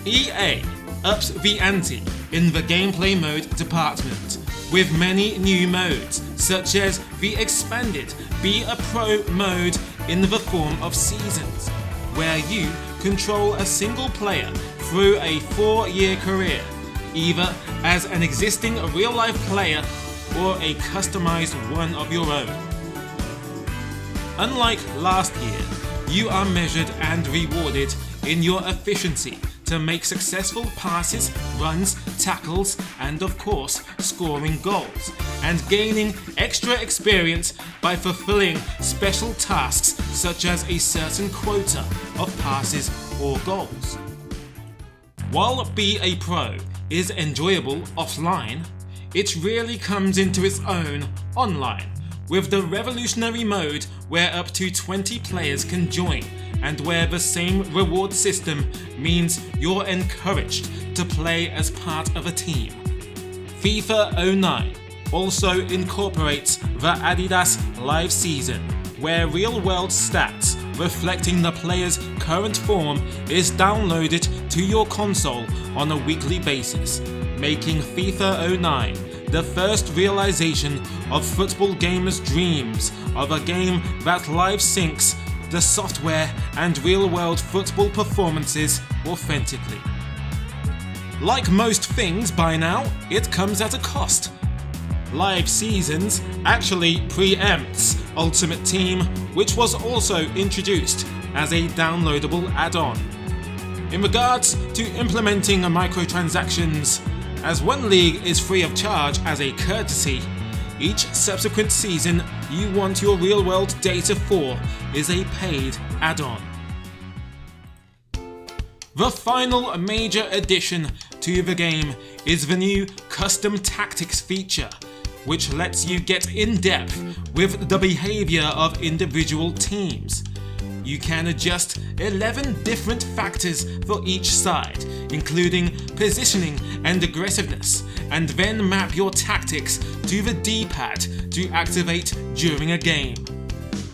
Speaker 1: EA upped the ante in the gameplay mode department with many new modes, such as the expanded Be a Pro mode in the form of seasons, where you control a single player through a 4-year career, either as an existing real-life player or a customized one of your own. Unlike last year, you are measured and rewarded in your efficiency to make successful passes, runs, tackles, and of course, scoring goals, and gaining extra experience by fulfilling special tasks such as a certain quota of passes or goals. While Be a Pro is enjoyable offline, it really comes into its own online, with the revolutionary mode where up to 20 players can join, and where the same reward system means you're encouraged to play as part of a team. FIFA 09 also incorporates the Adidas Live Season, where real-world stats reflecting the player's current form is downloaded to your console on a weekly basis, making FIFA 09 the first realization of football gamers' dreams of a game that live syncs the software and real-world football performances authentically. Like most things by now, it comes at a cost. Live Seasons actually preempts Ultimate Team, which was also introduced as a downloadable add-on. In regards to implementing microtransactions, as one league is free of charge as a courtesy, each subsequent season you want your real-world data for is a paid add-on. The final major addition to the game is the new Custom Tactics feature, which lets you get in depth with the behavior of individual teams. you can adjust 11 different factors for each side, including positioning and aggressiveness, and then map your tactics to the D-pad to activate during a game.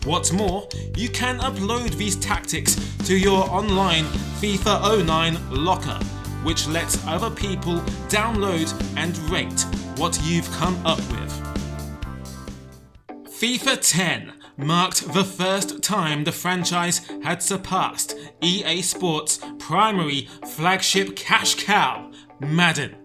Speaker 1: What's more, you can upload these tactics to your online FIFA 09 locker, which lets other people download and rate what you've come up with. FIFA 10 marked the first time the franchise had surpassed EA Sports' primary flagship cash cow, Madden.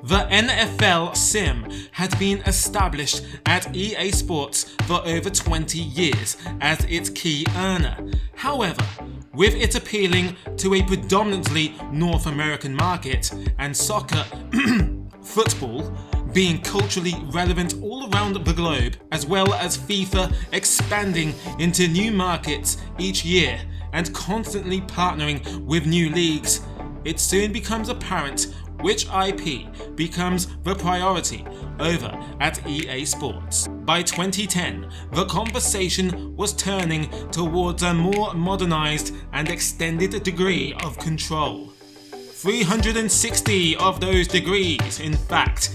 Speaker 1: The NFL sim had been established at EA Sports for over 20 years as its key earner. However, with it appealing to a predominantly North American market and soccer, football, being culturally relevant all around the globe, as well as FIFA expanding into new markets each year and constantly partnering with new leagues, it soon becomes apparent which IP becomes the priority over at EA Sports. By 2010, the conversation was turning towards a more modernized and extended degree of control. 360 of those degrees, in fact,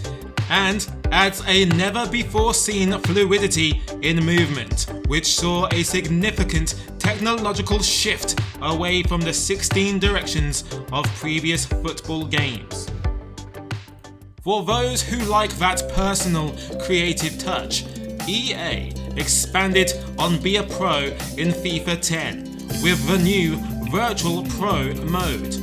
Speaker 1: and adds a never-before-seen fluidity in movement, which saw a significant technological shift away from the 16 directions of previous football games. For those who like that personal, creative touch, EA expanded on Be a Pro in FIFA 10 with the new Virtual Pro mode.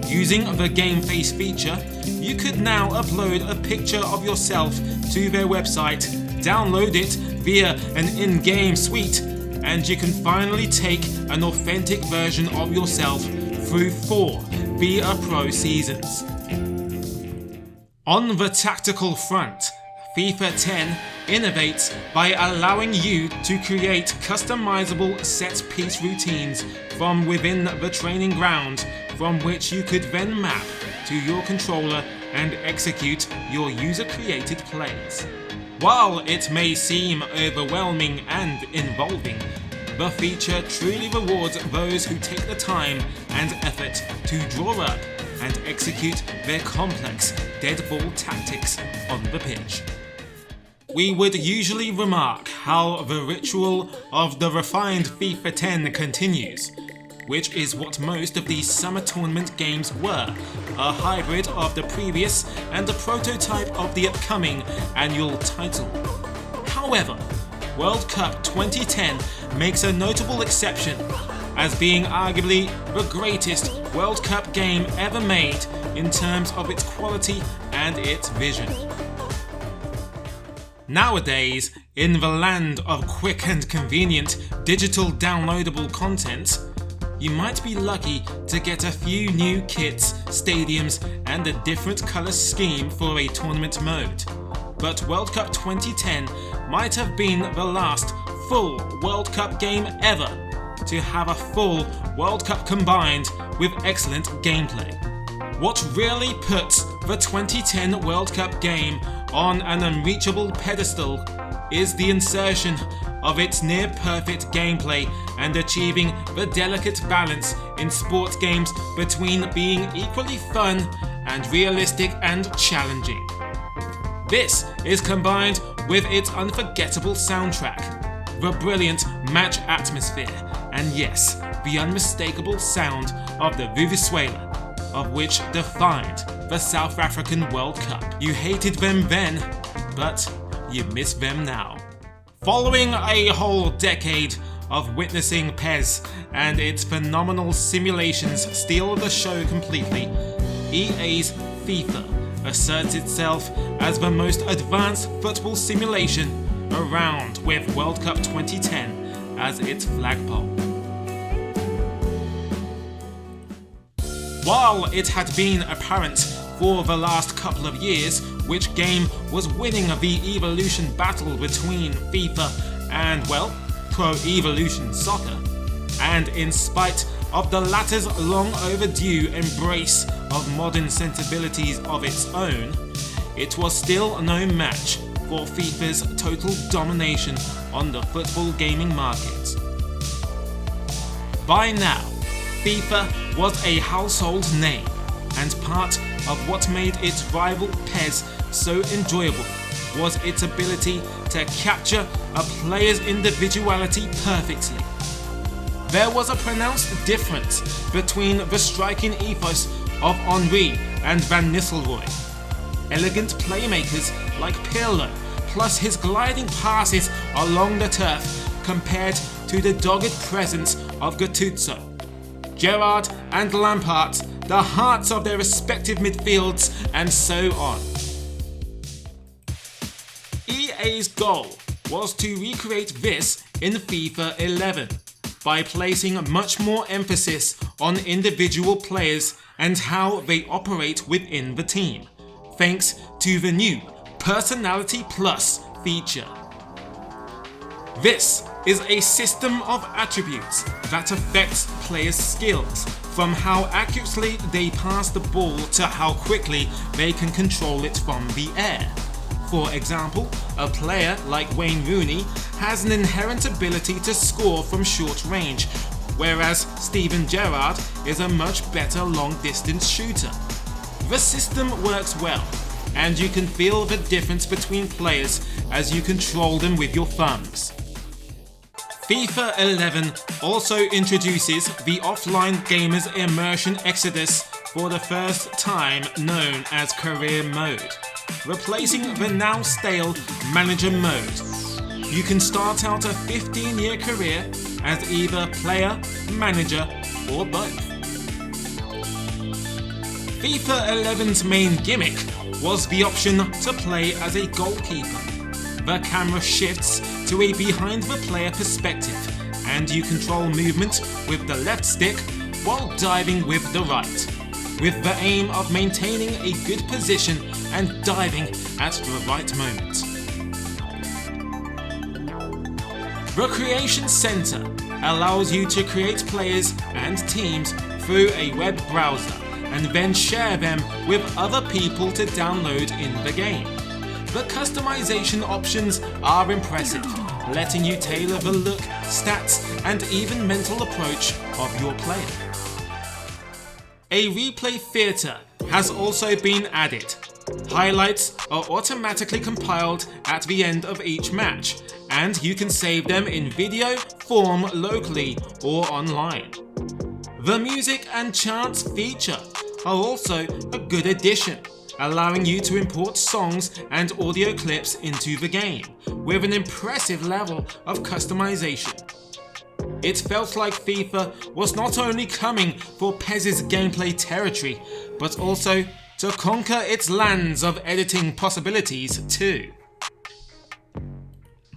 Speaker 1: Using the Game Face feature, you could now upload a picture of yourself to their website, download it via an in-game suite, and you can finally take an authentic version of yourself through 4 Be a Pro seasons. On the tactical front, FIFA 10 innovates by allowing you to create customizable set-piece routines from within the training ground, from which you could then map to your controller and execute your user-created plays. While it may seem overwhelming and involving, the feature truly rewards those who take the time and effort to draw up and execute their complex dead ball tactics on the pitch. We would usually remark how the ritual of the refined FIFA 10 continues, which is what most of these summer tournament games were, a hybrid of the previous and a prototype of the upcoming annual title. However, World Cup 2010 makes a notable exception, as being arguably the greatest World Cup game ever made in terms of its quality and its vision. Nowadays, in the land of quick and convenient digital downloadable content, you might be lucky to get a few new kits, stadiums, and a different colour scheme for a tournament mode. But World Cup 2010 might have been the last full World Cup game ever to have a full World Cup combined with excellent gameplay. What really puts the 2010 World Cup game on an unreachable pedestal is the insertion of its near-perfect gameplay and achieving the delicate balance in sports games between being equally fun and realistic and challenging. This is combined with its unforgettable soundtrack, the brilliant match atmosphere, and yes, the unmistakable sound of the Vuvuzela, of which defined the South African World Cup. You hated them then, but you miss them now. Following a whole decade of witnessing PES and its phenomenal simulations steal the show completely, EA's FIFA asserts itself as the most advanced football simulation around, with World Cup 2010 as its flagpole. While it had been apparent for the last couple of years which game was winning the evolution battle between FIFA and, well, Pro Evolution Soccer, and in spite of the latter's long overdue embrace of modern sensibilities of its own, it was still no match for FIFA's total domination on the football gaming market. By now, FIFA was a household name, and part of what made its rival PES so enjoyable was its ability to capture a player's individuality perfectly. There was a pronounced difference between the striking ethos of Henry and Van Nistelrooy. Elegant playmakers like Pirlo, plus his gliding passes along the turf compared to the dogged presence of Gattuso. Gerrard and Lampard, the hearts of their respective midfields, and so on. EA's goal was to recreate this in FIFA 11 by placing much more emphasis on individual players and how they operate within the team, thanks to the new Personality Plus feature. This is a system of attributes that affects players' skills, from how accurately they pass the ball to how quickly they can control it from the air. For example, a player like Wayne Rooney has an inherent ability to score from short range, whereas Steven Gerrard is a much better long-distance shooter. The system works well, and you can feel the difference between players as you control them with your thumbs. FIFA 11 also introduces the offline gamer's immersion exodus for the first time, known as Career Mode, replacing the now stale Manager Mode. You can start out a 15-year career as either player, manager, or both. FIFA 11's main gimmick was the option to play as a goalkeeper. The camera shifts to a behind-the-player perspective, and you control movement with the left stick while diving with the right, with the aim of maintaining a good position and diving at the right moment. The Creation Center allows you to create players and teams through a web browser and then share them with other people to download in the game. The customization options are impressive, letting you tailor the look, stats, and even mental approach of your player. A replay theatre has also been added. Highlights are automatically compiled at the end of each match, and you can save them in video form locally or online. The music and chants feature are also a good addition, allowing you to import songs and audio clips into the game, with an impressive level of customization. It felt like FIFA was not only coming for PES's gameplay territory, but also to conquer its lands of editing possibilities too.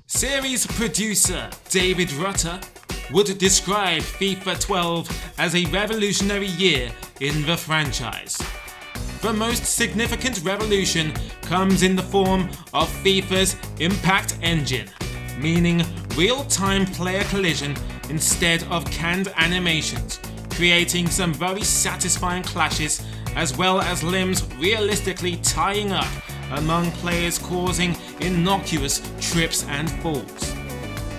Speaker 1: Series producer David Rutter would describe FIFA 12 as a revolutionary year in the franchise. The most significant revolution comes in the form of FIFA's Impact Engine, meaning real-time player collision instead of canned animations, creating some very satisfying clashes as well as limbs realistically tying up among players, causing innocuous trips and falls.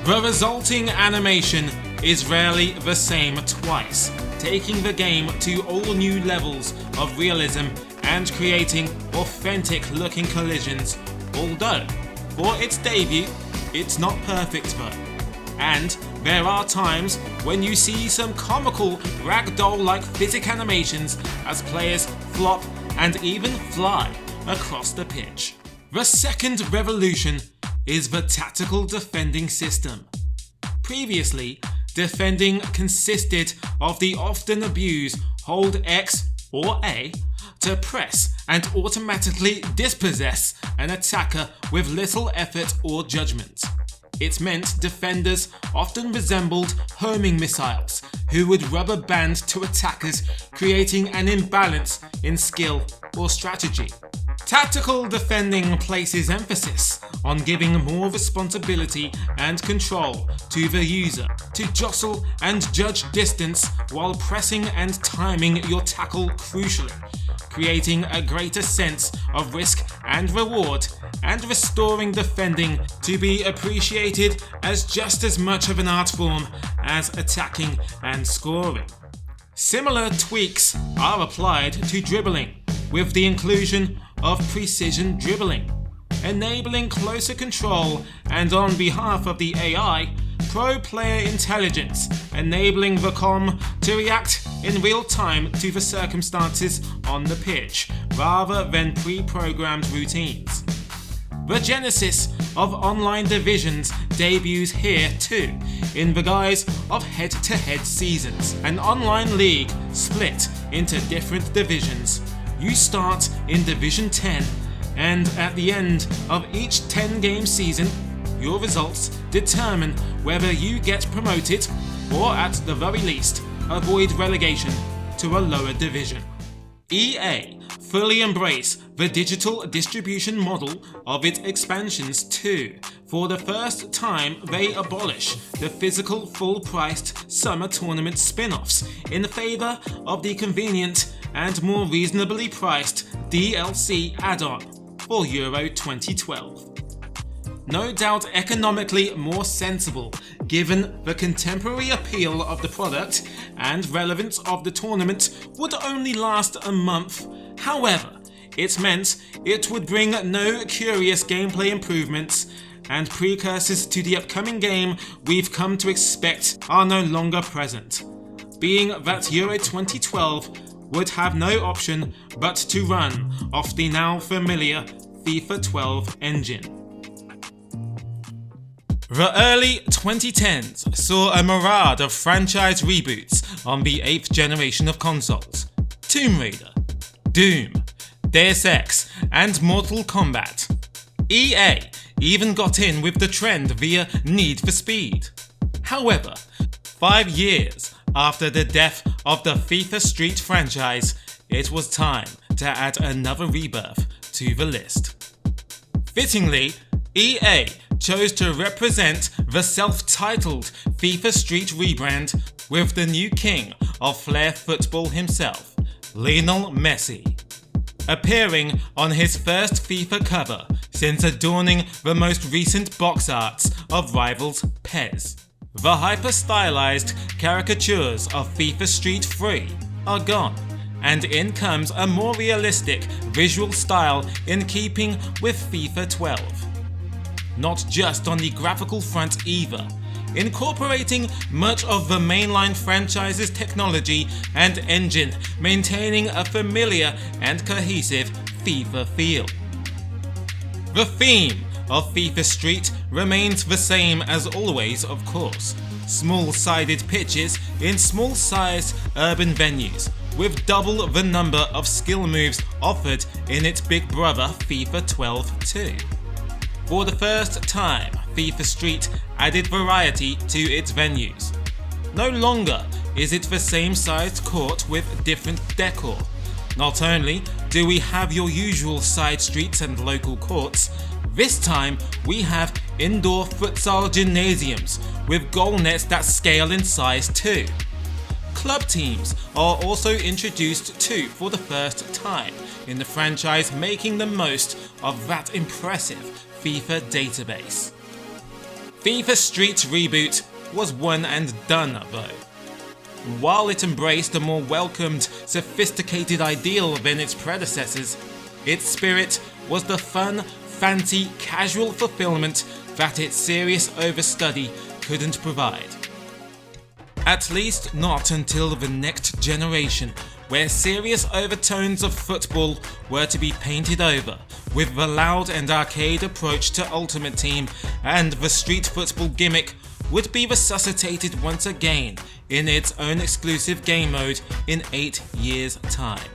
Speaker 1: The resulting animation is rarely the same twice, taking the game to all new levels of realism and creating authentic looking collisions, although for its debut it's not perfect though. And there are times when you see some comical ragdoll-like physics animations as players flop and even fly across the pitch. The second revolution is the tactical defending system. Previously, defending consisted of the often abused hold X or A to press and automatically dispossess an attacker with little effort or judgment. It meant defenders often resembled homing missiles who would rubber band to attackers, creating an imbalance in skill or strategy. Tactical defending places emphasis on giving more responsibility and control to the user to jostle and judge distance while pressing and timing your tackle crucially, creating a greater sense of risk and reward, and restoring defending to be appreciated as just as much of an art form as attacking and scoring. Similar tweaks are applied to dribbling, with the inclusion of precision dribbling, enabling closer control, and on behalf of the AI, pro player intelligence, enabling the COM to react in real time to the circumstances on the pitch rather than pre-programmed routines. The genesis of online divisions debuts here too, in the guise of head-to-head seasons. An online league split into different divisions. You start in Division 10, and at the end of each 10-game season, your results determine whether you get promoted or, at the very least, avoid relegation to a lower division. EA fully embrace the digital distribution model of its expansions too. For the first time, they abolish the physical full-priced summer tournament spin-offs in favour of the convenient and more reasonably priced DLC add-on for Euro 2012. No doubt economically more sensible given the contemporary appeal of the product and relevance of the tournament would only last a month. However, it meant it would bring no curious gameplay improvements, and precursors to the upcoming game we've come to expect are no longer present, being that Euro 2012 would have no option but to run off the now familiar FIFA 12 engine. The early 2010s saw a myriad of franchise reboots on the 8th generation of consoles: Tomb Raider, Doom, Deus Ex, and Mortal Kombat. EA even got in with the trend via Need for Speed. However, 5 years after the death of the FIFA Street franchise, it was time to add another rebirth to the list. Fittingly, EA chose to represent the self-titled FIFA Street rebrand with the new king of flair football himself, Lionel Messi, appearing on his first FIFA cover since adorning the most recent box arts of rivals PES. The hyper-stylized caricatures of FIFA Street 3 are gone, and in comes a more realistic visual style in keeping with FIFA 12. Not just on the graphical front either, incorporating much of the mainline franchise's technology and engine, maintaining a familiar and cohesive FIFA feel. The theme of FIFA Street remains the same as always, of course: small-sided pitches in small-sized urban venues, with double the number of skill moves offered in its big brother FIFA 12 too. For the first time, FIFA Street added variety to its venues. No longer is it the same sized court with different decor. Not only do we have your usual side streets and local courts, this time we have indoor futsal gymnasiums with goal nets that scale in size too. Club teams are also introduced too for the first time in the franchise, making the most of that impressive FIFA database. FIFA Street Reboot was one and done though. While it embraced a more welcomed, sophisticated ideal than its predecessors, its spirit was the fun, fancy, casual fulfillment that its serious overstudy couldn't provide. At least not until the next generation, where serious overtones of football were to be painted over with the loud and arcade approach to Ultimate Team, and the street football gimmick would be resuscitated once again in its own exclusive game mode in 8 years' time.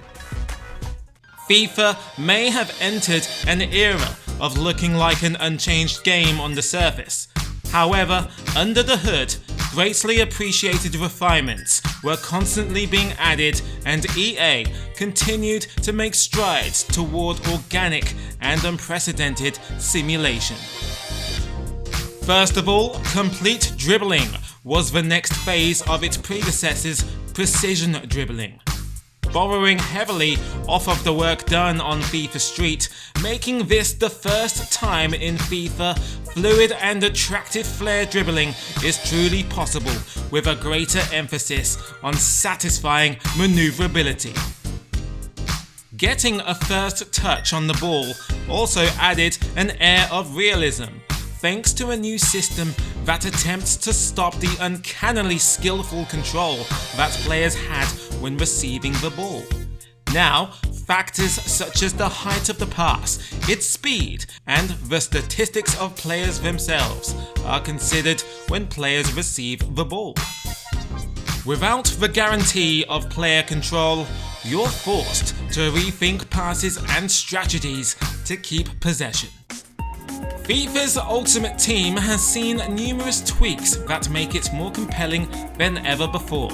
Speaker 1: FIFA may have entered an era of looking like an unchanged game on the surface. However, under the hood, greatly appreciated refinements were constantly being added, and EA continued to make strides toward organic and unprecedented simulation. First of all, complete dribbling was the next phase of its predecessor's precision dribbling. borrowing heavily off of the work done on FIFA Street, making this the first time in FIFA fluid and attractive flair dribbling is truly possible, with a greater emphasis on satisfying maneuverability. Getting a first touch on the ball also added an air of realism, thanks to a new system that attempts to stop the uncannily skillful control that players had when receiving the ball. Now, factors such as the height of the pass, its speed, and the statistics of players themselves are considered when players receive the ball. Without the guarantee of player control, you're forced to rethink passes and strategies to keep possession. FIFA's Ultimate Team has seen numerous tweaks that make it more compelling than ever before.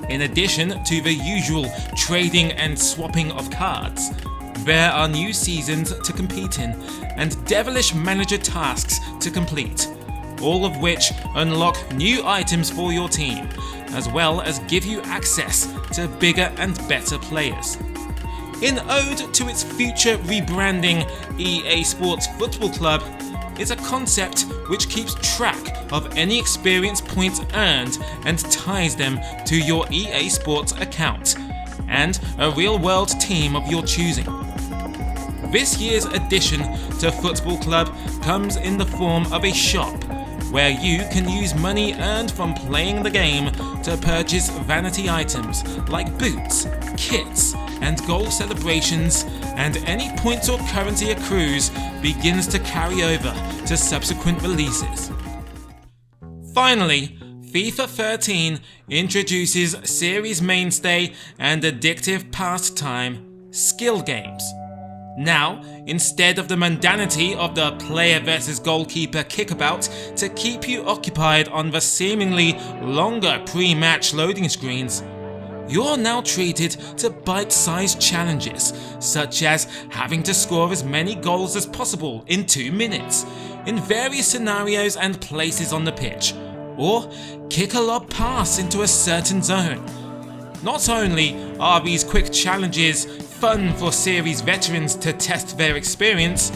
Speaker 1: In addition to the usual trading and swapping of cards, there are new seasons to compete in and devilish manager tasks to complete, all of which unlock new items for your team, as well as give you access to bigger and better players. In ode to its future rebranding, EA Sports Football Club is a concept which keeps track of any experience points earned and ties them to your EA Sports account, and a real-world team of your choosing. This year's addition to Football Club comes in the form of a shop, where you can use money earned from playing the game to purchase vanity items like boots, kits, and goal celebrations, and any points or currency accrues begins to carry over to subsequent releases. Finally, FIFA 13 introduces series mainstay and addictive pastime, skill games. Now, instead of the mundanity of the player versus goalkeeper kickabout to keep you occupied on the seemingly longer pre-match loading screens, you're now treated to bite-sized challenges, such as having to score as many goals as possible in 2 minutes, in various scenarios and places on the pitch, or kick a lob pass into a certain zone. Not only are these quick challenges fun for series veterans to test their experience,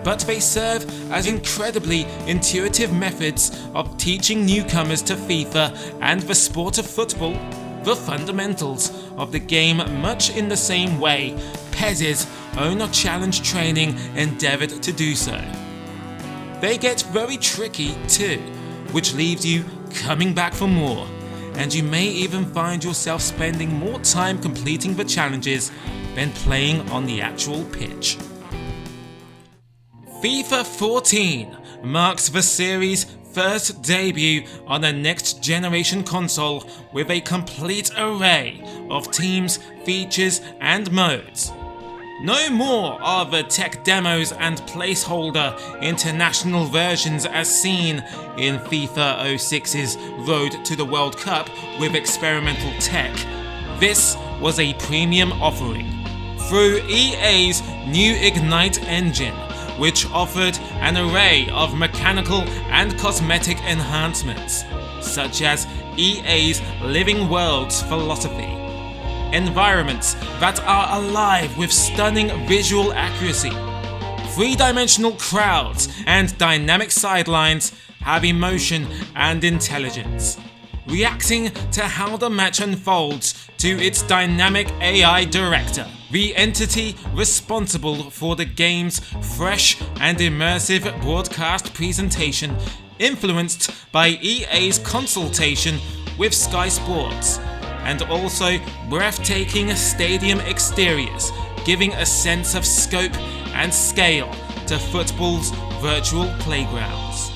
Speaker 1: but they serve as incredibly intuitive methods of teaching newcomers to FIFA and the sport of football the fundamentals of the game, much in the same way PES's Owner Challenge training endeavoured to do so. They get very tricky too, which leaves you coming back for more, and you may even find yourself spending more time completing the challenges than playing on the actual pitch. FIFA 14 marks the series' first debut on a next-generation console with a complete array of teams, features, and modes. No more are the tech demos and placeholder international versions as seen in FIFA 06's Road to the World Cup with experimental tech. This was a premium offering through EA's new Ignite engine, which offered an array of mechanical and cosmetic enhancements, such as EA's Living Worlds philosophy. Environments that are alive with stunning visual accuracy. Three-dimensional crowds and dynamic sidelines have emotion and intelligence, reacting to how the match unfolds to its dynamic AI director, the entity responsible for the game's fresh and immersive broadcast presentation, influenced by EA's consultation with Sky Sports, and also breathtaking stadium exteriors, giving a sense of scope and scale to football's virtual playgrounds.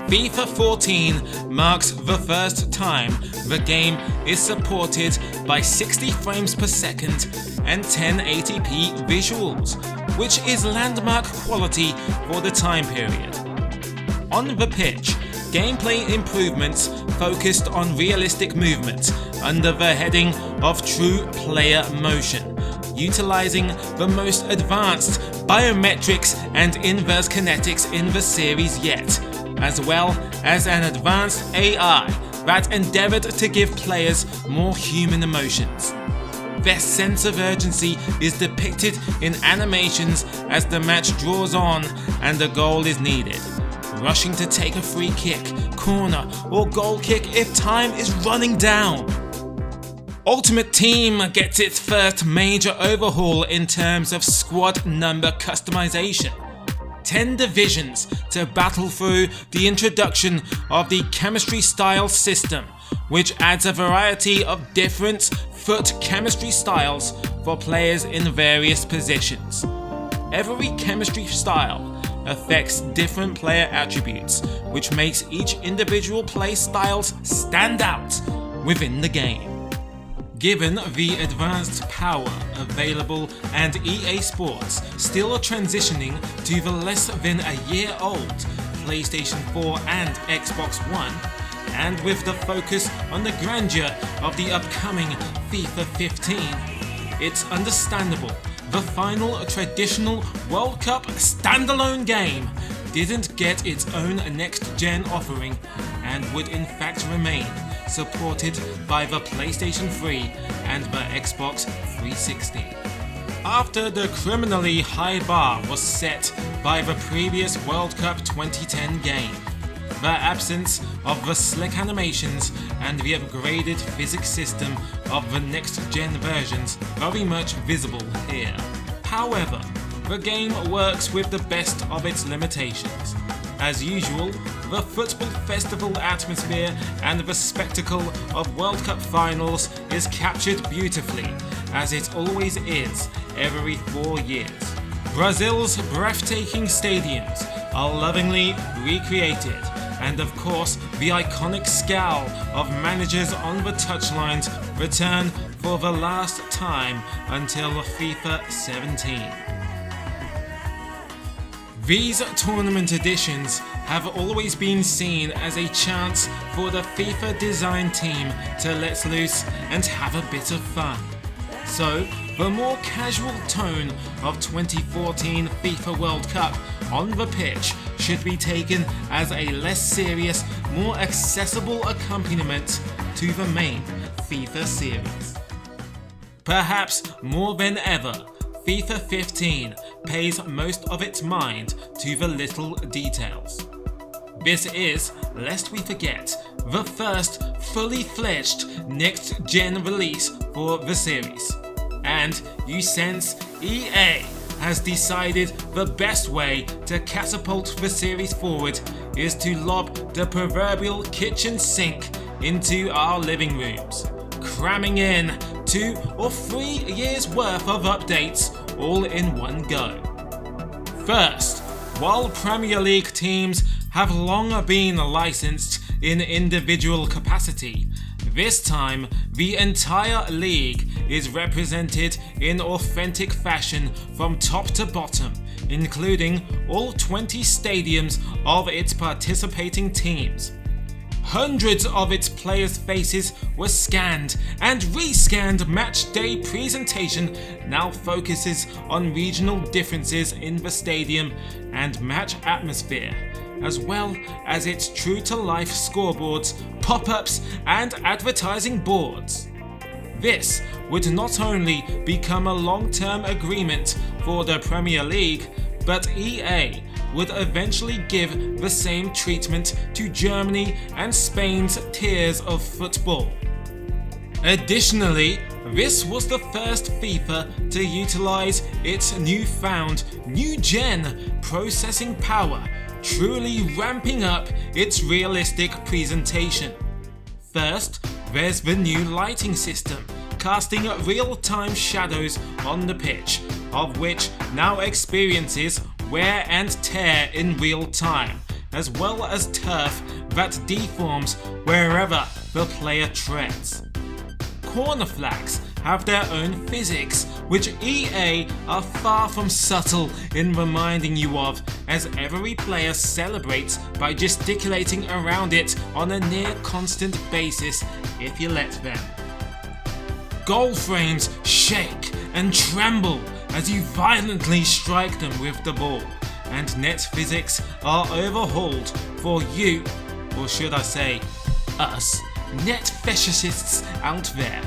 Speaker 1: FIFA 14 marks the first time the game is supported by 60 frames per second and 1080p visuals, which is landmark quality for the time period. On the pitch, gameplay improvements focused on realistic movement under the heading of True Player Motion, utilizing the most advanced biometrics and inverse kinetics in the series yet, as well as an advanced AI that endeavored to give players more human emotions. best sense of urgency is depicted in animations as the match draws on and a goal is needed. Rushing to take a free kick, corner, or goal kick if time is running down. Ultimate Team gets its first major overhaul in terms of squad number customization. 10 divisions to battle through the introduction of the chemistry style system, which adds a variety of different foot chemistry styles for players in various positions. Every chemistry style affects different player attributes, which makes each individual play styles stand out within the game. Given the advanced power available and EA Sports still transitioning to the less than a year old PlayStation 4 and Xbox One, and with the focus on the grandeur of the upcoming FIFA 15, it's understandable the final traditional World Cup standalone game didn't get its own next-gen offering and would in fact remain supported by the PlayStation 3 and the Xbox 360. After the criminally high bar was set by the previous World Cup 2010 game, the absence of the slick animations and the upgraded physics system of the next-gen versions very much visible here. However, the game works with the best of its limitations. As usual, the football festival atmosphere and the spectacle of World Cup finals is captured beautifully, as it always is every 4 years. Brazil's breathtaking stadiums are lovingly recreated, and of course the iconic scowl of managers on the touchlines return for the last time until FIFA 17. These tournament editions have always been seen as a chance for the FIFA design team to let loose and have a bit of fun. So, the more casual tone of 2014 FIFA World Cup on the pitch should be taken as a less serious, more accessible accompaniment to the main FIFA series. Perhaps more than ever, FIFA 15 pays most of its mind to the little details. This is, lest we forget, the first fully fledged next-gen release for the series, and you sense EA has decided the best way to catapult the series forward is to lob the proverbial kitchen sink into our living rooms, cramming in 2 or 3 years worth of updates all in one go. First, while Premier League teams have long been licensed in individual capacity, this time the entire league is represented in authentic fashion from top to bottom, including all 20 stadiums of its participating teams. Hundreds of its players' faces were scanned, and rescanned match day presentation now focuses on regional differences in the stadium and match atmosphere, as well as its true-to-life scoreboards, pop-ups and advertising boards. This would not only become a long-term agreement for the Premier League, but EA would eventually give the same treatment to Germany and Spain's tiers of football. Additionally, this was the first FIFA to utilize its newfound new-gen processing power, truly ramping up its realistic presentation. First, there's the new lighting system, casting real-time shadows on the pitch, of which now experiences wear and tear in real time, as well as turf that deforms wherever the player treads. Corner flags have their own physics, which EA are far from subtle in reminding you of, as every player celebrates by gesticulating around it on a near constant basis if you let them. Goal frames shake and tremble as you violently strike them with the ball, and net physics are overhauled for you, or should I say, us, net fetishists out there.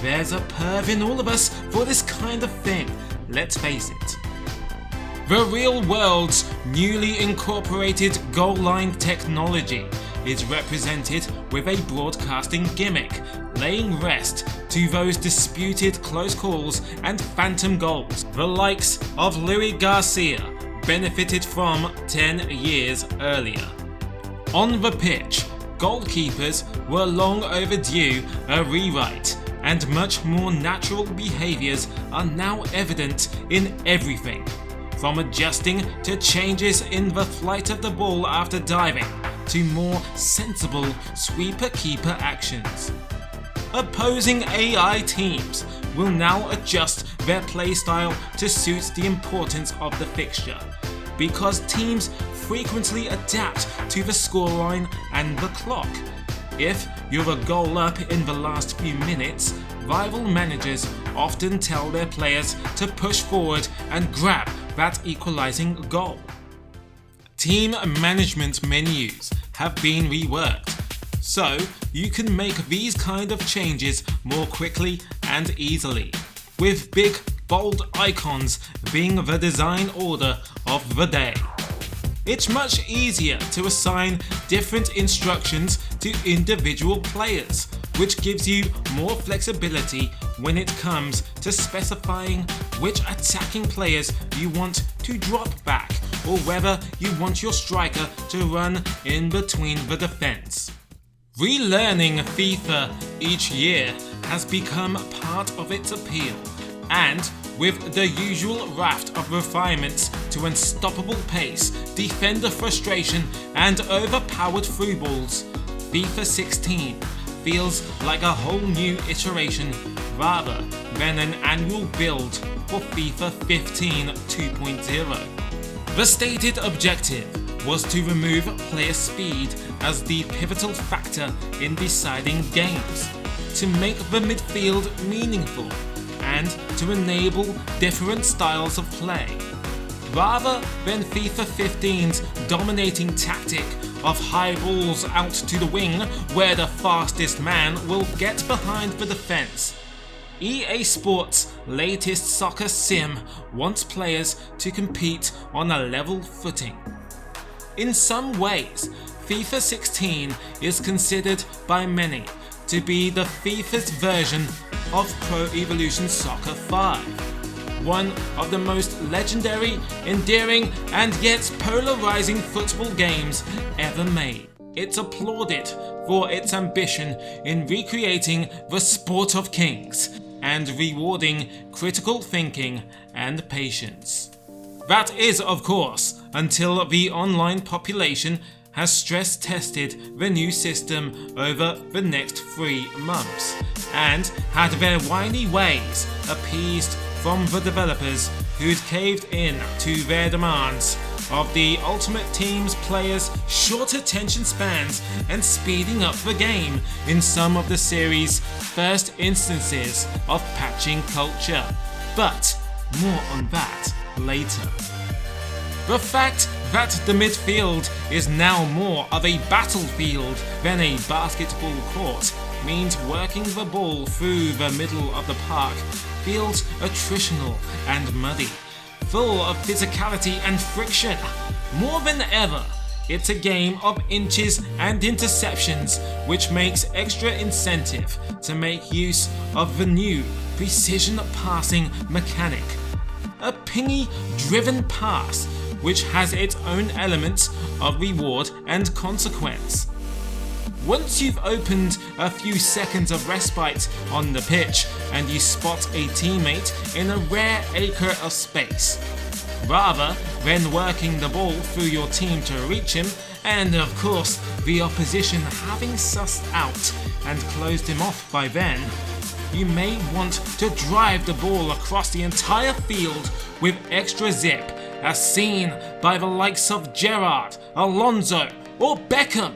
Speaker 1: there's a perv in all of us for this kind of thing, let's face it. The real world's newly incorporated goal line technology is represented with a broadcasting gimmick, laying rest to those disputed close calls and phantom goals the likes of Louis Garcia benefited from 10 years earlier. On the pitch, goalkeepers were long overdue a rewrite, and much more natural behaviours are now evident in everything, from adjusting to changes in the flight of the ball after diving, to more sensible sweeper-keeper actions. Opposing AI teams will now adjust their playstyle to suit the importance of the fixture, because teams frequently adapt to the scoreline and the clock. If you're a goal up in the last few minutes, rival managers often tell their players to push forward and grab that equalizing goal. Team management menus have been reworked, so you can make these kind of changes more quickly and easily, with big bold icons being the design order of the day. It's much easier to assign different instructions to individual players, which gives you more flexibility when it comes to specifying which attacking players you want to drop back, or whether you want your striker to run in between the defense. Relearning FIFA each year has become part of its appeal, and with the usual raft of refinements to unstoppable pace, defender frustration and overpowered through balls, FIFA 16 feels like a whole new iteration rather than an annual build for FIFA 15 2.0. The stated objective was to remove player speed as the pivotal factor in deciding games, to make the midfield meaningful, and to enable different styles of play, rather than FIFA 15's dominating tactic of high balls out to the wing where the fastest man will get behind the defense. EA Sports' latest soccer sim wants players to compete on a level footing. In some ways, FIFA 16 is considered by many to be the FIFA's version of Pro Evolution Soccer 5, one of the most legendary, endearing and yet polarizing football games ever made. It's applauded for its ambition in recreating the sport of kings and rewarding critical thinking and patience. That is, of course, until the online population has stress tested the new system over the next 3 months and had their whiny ways appeased from the developers who'd caved in to their demands of the Ultimate Team's players' short attention spans and speeding up the game in some of the series' first instances of patching culture. But more on that later. The fact that the midfield is now more of a battlefield than a basketball court means working the ball through the middle of the park feels attritional and muddy, full of physicality and friction. More than ever, it's a game of inches and interceptions, which makes extra incentive to make use of the new precision passing mechanic. A pingy-driven pass, which has its own elements of reward and consequence. Once you've opened a few seconds of respite on the pitch and you spot a teammate in a rare acre of space, rather than working the ball through your team to reach him, and of course the opposition having sussed out and closed him off by then, you may want to drive the ball across the entire field with extra zip, as seen by the likes of Gerrard, Alonso or Beckham.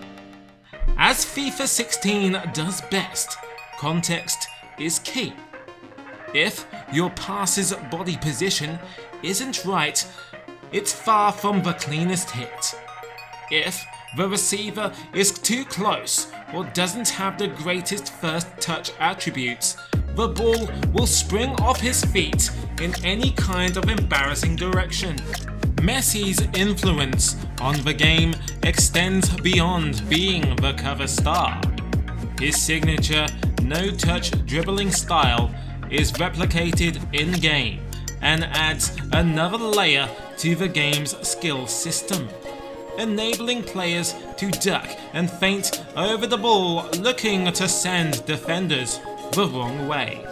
Speaker 1: As FIFA 16 does best, context is key. If your pass's body position isn't right, it's far from the cleanest hit. If the receiver is too close or doesn't have the greatest first touch attributes, the ball will spring off his feet in any kind of embarrassing direction. Messi's influence on the game extends beyond being the cover star. His signature no-touch dribbling style is replicated in-game and adds another layer to the game's skill system, enabling players to duck and feint over the ball looking to send defenders the wrong way.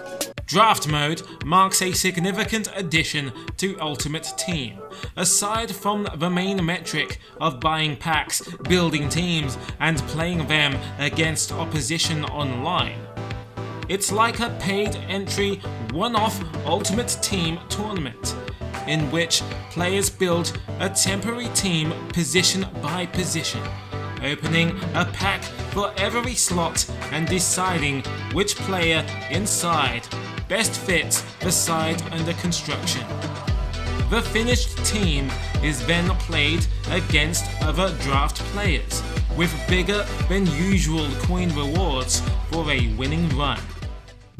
Speaker 1: Draft mode marks a significant addition to Ultimate Team, aside from the main metric of buying packs, building teams, and playing them against opposition online. It's like a paid entry one-off Ultimate Team tournament, in which players build a temporary team position by position, opening a pack for every slot and deciding which player inside best fits the side under construction. The finished team is then played against other draft players, with bigger than usual coin rewards for a winning run.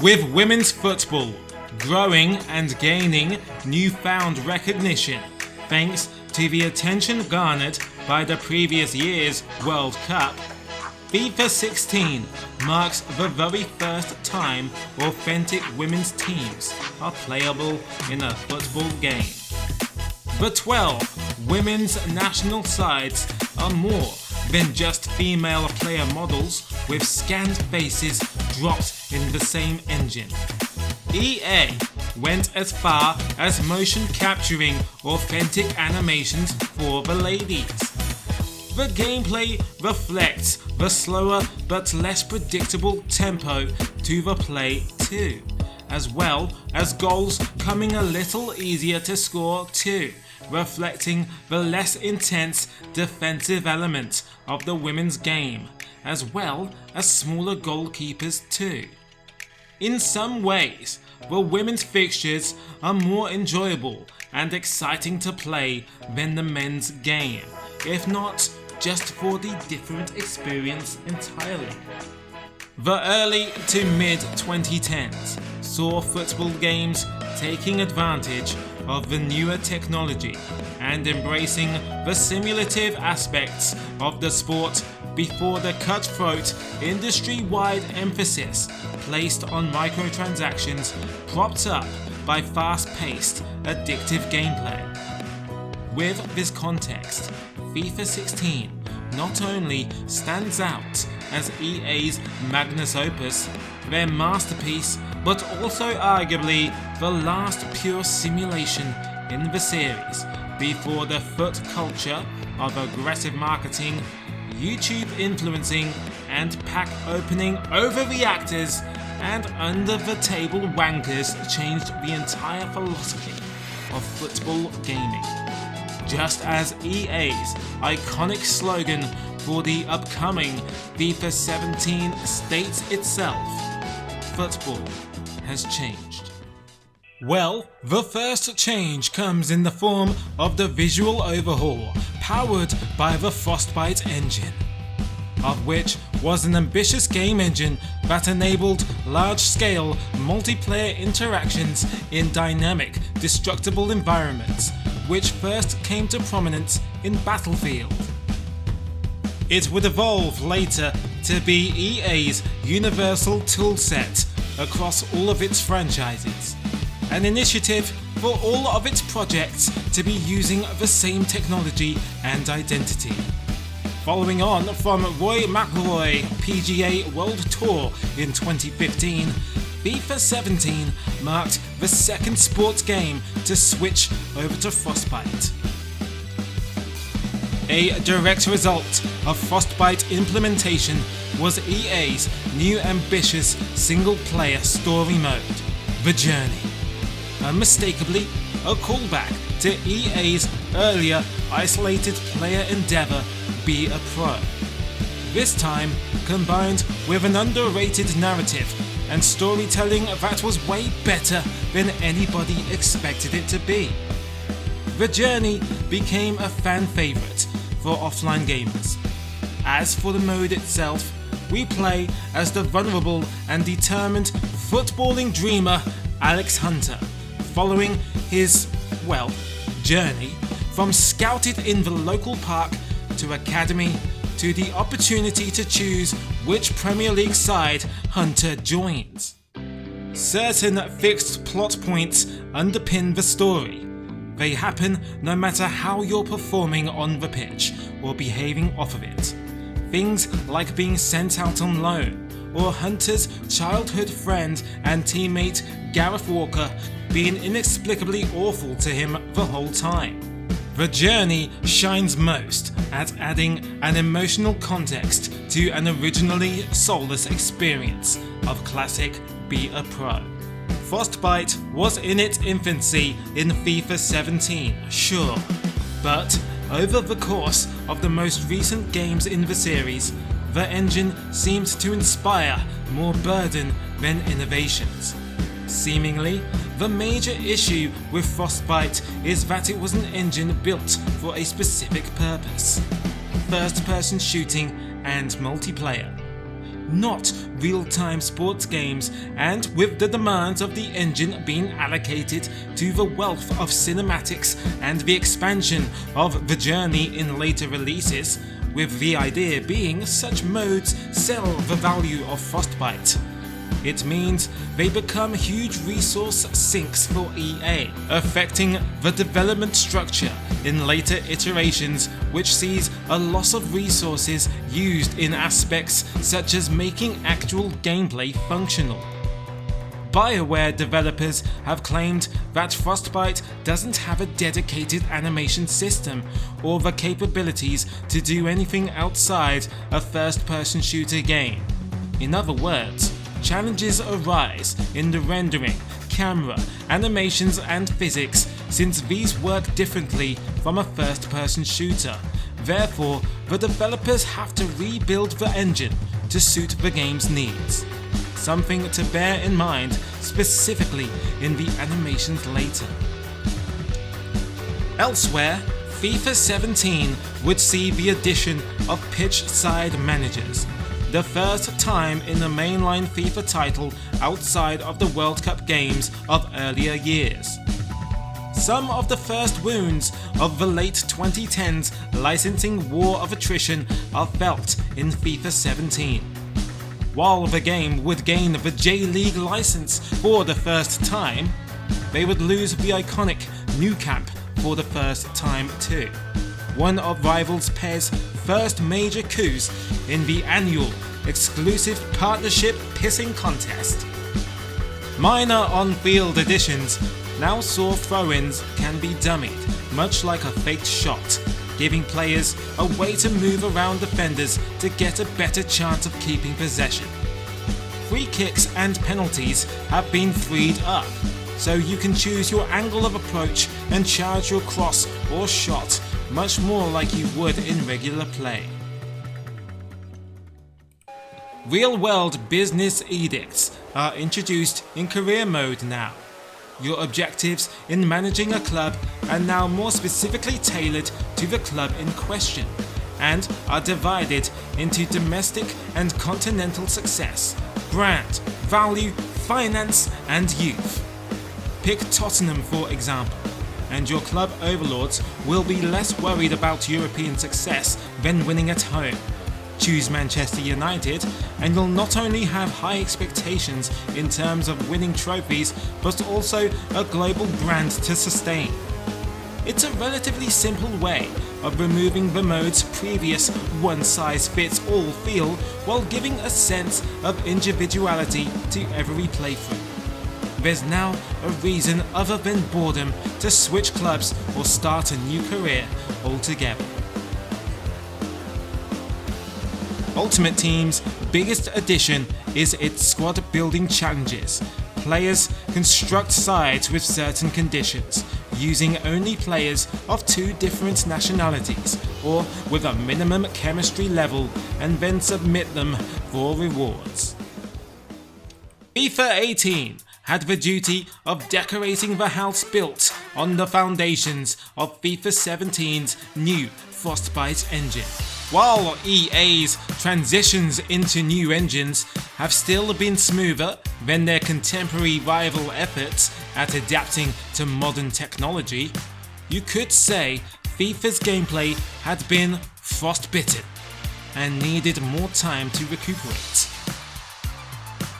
Speaker 1: With women's football growing and gaining newfound recognition thanks to the attention garnered by the previous year's World Cup, FIFA 16 marks the very first time authentic women's teams are playable in a football game. The 12 women's national sides are more than just female player models with scanned faces dropped in the same engine. EA went as far as motion capturing authentic animations for the ladies. The gameplay reflects the slower but less predictable tempo to the play too, as well as goals coming a little easier to score too, reflecting the less intense defensive element of the women's game, as well as smaller goalkeepers too. In some ways, the women's fixtures are more enjoyable and exciting to play than the men's game, if not just for the different experience entirely. The early to mid 2010s saw football games taking advantage of the newer technology and embracing the simulative aspects of the sport before the cutthroat industry-wide emphasis placed on microtransactions propped up by fast-paced, addictive gameplay. With this context, FIFA 16 not only stands out as EA's magnus opus, their masterpiece, but also arguably the last pure simulation in the series before the foot culture of aggressive marketing, YouTube influencing, and pack opening overreactors and under-the-table wankers changed the entire philosophy of football gaming. Just as EA's iconic slogan for the upcoming FIFA 17 states itself, football has changed. Well, the first change comes in the form of the visual overhaul powered by the Frostbite engine, of which was an ambitious game engine that enabled large-scale multiplayer interactions in dynamic, destructible environments, which first came to prominence in Battlefield. It would evolve later to be EA's universal toolset across all of its franchises, an initiative for all of its projects to be using the same technology and identity. Following on from Roy McIlroy PGA World Tour in 2015, FIFA 17 marked the second sports game to switch over to Frostbite. A direct result of Frostbite implementation was EA's new ambitious single-player story mode, The Journey, unmistakably a callback to EA's earlier isolated player endeavour, Be a Pro. This time combined with an underrated narrative and storytelling that was way better than anybody expected it to be. The Journey became a fan favourite for offline gamers. As for the mode itself, we play as the vulnerable and determined footballing dreamer Alex Hunter, following his, journey from scouted in the local park to academy to the opportunity to choose which Premier League side Hunter joins. Certain fixed plot points underpin the story. They happen no matter how you're performing on the pitch or behaving off of it. Things like being sent out on loan, or Hunter's childhood friend and teammate Gareth Walker being inexplicably awful to him the whole time. The journey shines most at adding an emotional context to an originally soulless experience of classic Be a Pro. Frostbite was in its infancy in FIFA 17, sure, but over the course of the most recent games in the series, the engine seemed to inspire more burden than innovations. Seemingly, the major issue with Frostbite is that it was an engine built for a specific purpose: first-person shooting and multiplayer. Not real-time sports games, and with the demands of the engine being allocated to the wealth of cinematics and the expansion of the journey in later releases, with the idea being such modes sell the value of Frostbite. It means they become huge resource sinks for EA, affecting the development structure in later iterations, which sees a loss of resources used in aspects such as making actual gameplay functional. BioWare developers have claimed that Frostbite doesn't have a dedicated animation system or the capabilities to do anything outside a first-person shooter game. In other words, challenges arise in the rendering, camera, animations and physics, since these work differently from a first-person shooter. Therefore, the developers have to rebuild the engine to suit the game's needs. Something to bear in mind, specifically in the animations later. Elsewhere, FIFA 17 would see the addition of pitch-side managers, the first time in the mainline FIFA title outside of the World Cup games of earlier years. Some of the first wounds of the late 2010s licensing war of attrition are felt in FIFA 17. While the game would gain the J-League license for the first time, they would lose the iconic Nou Camp for the first time too. One of Rivals PES's first major coups in the annual exclusive partnership pissing contest. Minor on-field additions now saw throw-ins can be dummied, much like a faked shot, giving players a way to move around defenders to get a better chance of keeping possession. Free kicks and penalties have been freed up, so you can choose your angle of approach and charge your cross or shot much more like you would in regular play. Real-world business edicts are introduced in career mode now. Your objectives in managing a club are now more specifically tailored to the club in question, and are divided into domestic and continental success, brand, value, finance, and youth. Pick Tottenham for example, and your club overlords will be less worried about European success than winning at home. Choose Manchester United, and you'll not only have high expectations in terms of winning trophies, but also a global brand to sustain. It's a relatively simple way of removing the mode's previous one-size-fits-all feel while giving a sense of individuality to every playthrough. There's now a reason other than boredom to switch clubs or start a new career altogether. Ultimate Team's biggest addition is its squad building challenges. Players construct sides with certain conditions, using only players of two different nationalities or with a minimum chemistry level, and then submit them for rewards. FIFA 18 had the duty of decorating the house built on the foundations of FIFA 17's new Frostbite engine. While EA's transitions into new engines have still been smoother than their contemporary rival efforts at adapting to modern technology, you could say FIFA's gameplay had been frostbitten and needed more time to recuperate.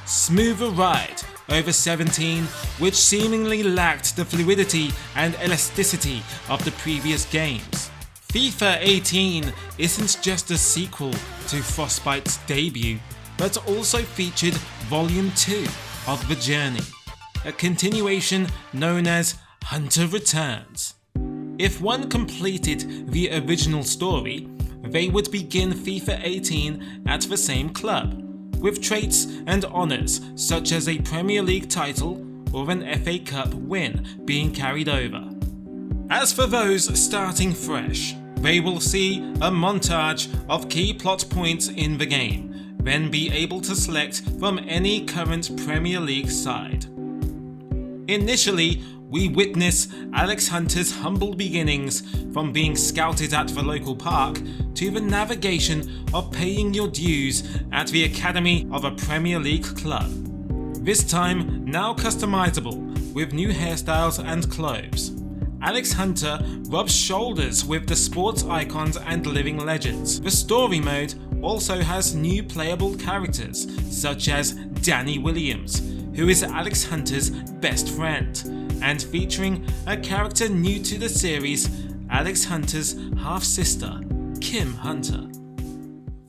Speaker 1: Smoother ride over 17, which seemingly lacked the fluidity and elasticity of the previous games. FIFA 18 isn't just a sequel to Frostbite's debut, but also featured Volume 2 of The Journey, a continuation known as Hunter Returns. If one completed the original story, they would begin FIFA 18 at the same club, with traits and honours such as a Premier League title or an FA Cup win being carried over. As for those starting fresh, they will see a montage of key plot points in the game, then be able to select from any current Premier League side. Initially, we witness Alex Hunter's humble beginnings, from being scouted at the local park to the navigation of paying your dues at the academy of a Premier League club. This time now customizable with new hairstyles and clothes. Alex Hunter rubs shoulders with the sports icons and living legends. The story mode also has new playable characters such as Danny Williams, who is Alex Hunter's best friend, and featuring a character new to the series, Alex Hunter's half-sister, Kim Hunter.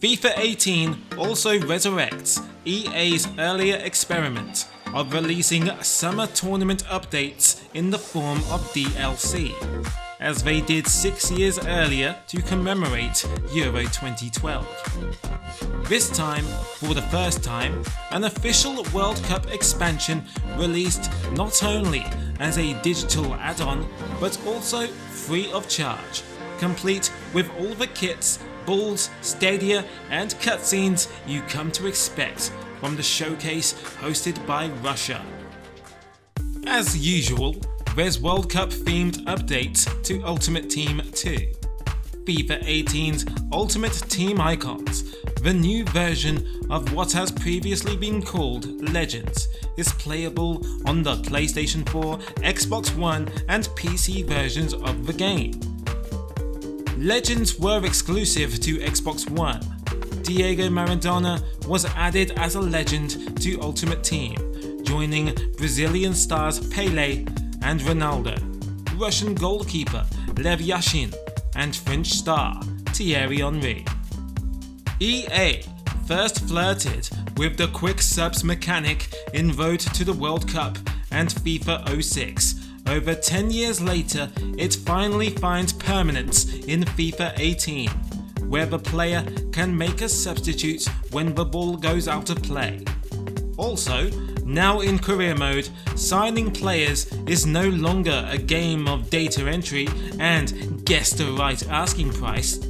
Speaker 1: FIFA 18 also resurrects EA's earlier experiment of releasing summer tournament updates in the form of DLC, as they did 6 years earlier to commemorate Euro 2012. This time, for the first time, an official World Cup expansion released not only as a digital add-on, but also free of charge, complete with all the kits, balls, stadia and cutscenes you come to expect from the showcase hosted by Russia. As usual, there's World Cup themed updates to Ultimate Team 2, FIFA 18's Ultimate Team Icons. The new version of what has previously been called Legends is playable on the PlayStation 4, Xbox One and PC versions of the game. Legends were exclusive to Xbox One. Diego Maradona was added as a legend to Ultimate Team, joining Brazilian stars Pelé and Ronaldo, Russian goalkeeper Lev Yashin, and French star Thierry Henry. EA first flirted with the quick subs mechanic in Road to the World Cup and FIFA 06. Over 10 years later, it finally finds permanence in FIFA 18, where the player can make a substitute when the ball goes out of play. Also, now in career mode, signing players is no longer a game of data entry and guess the right asking price.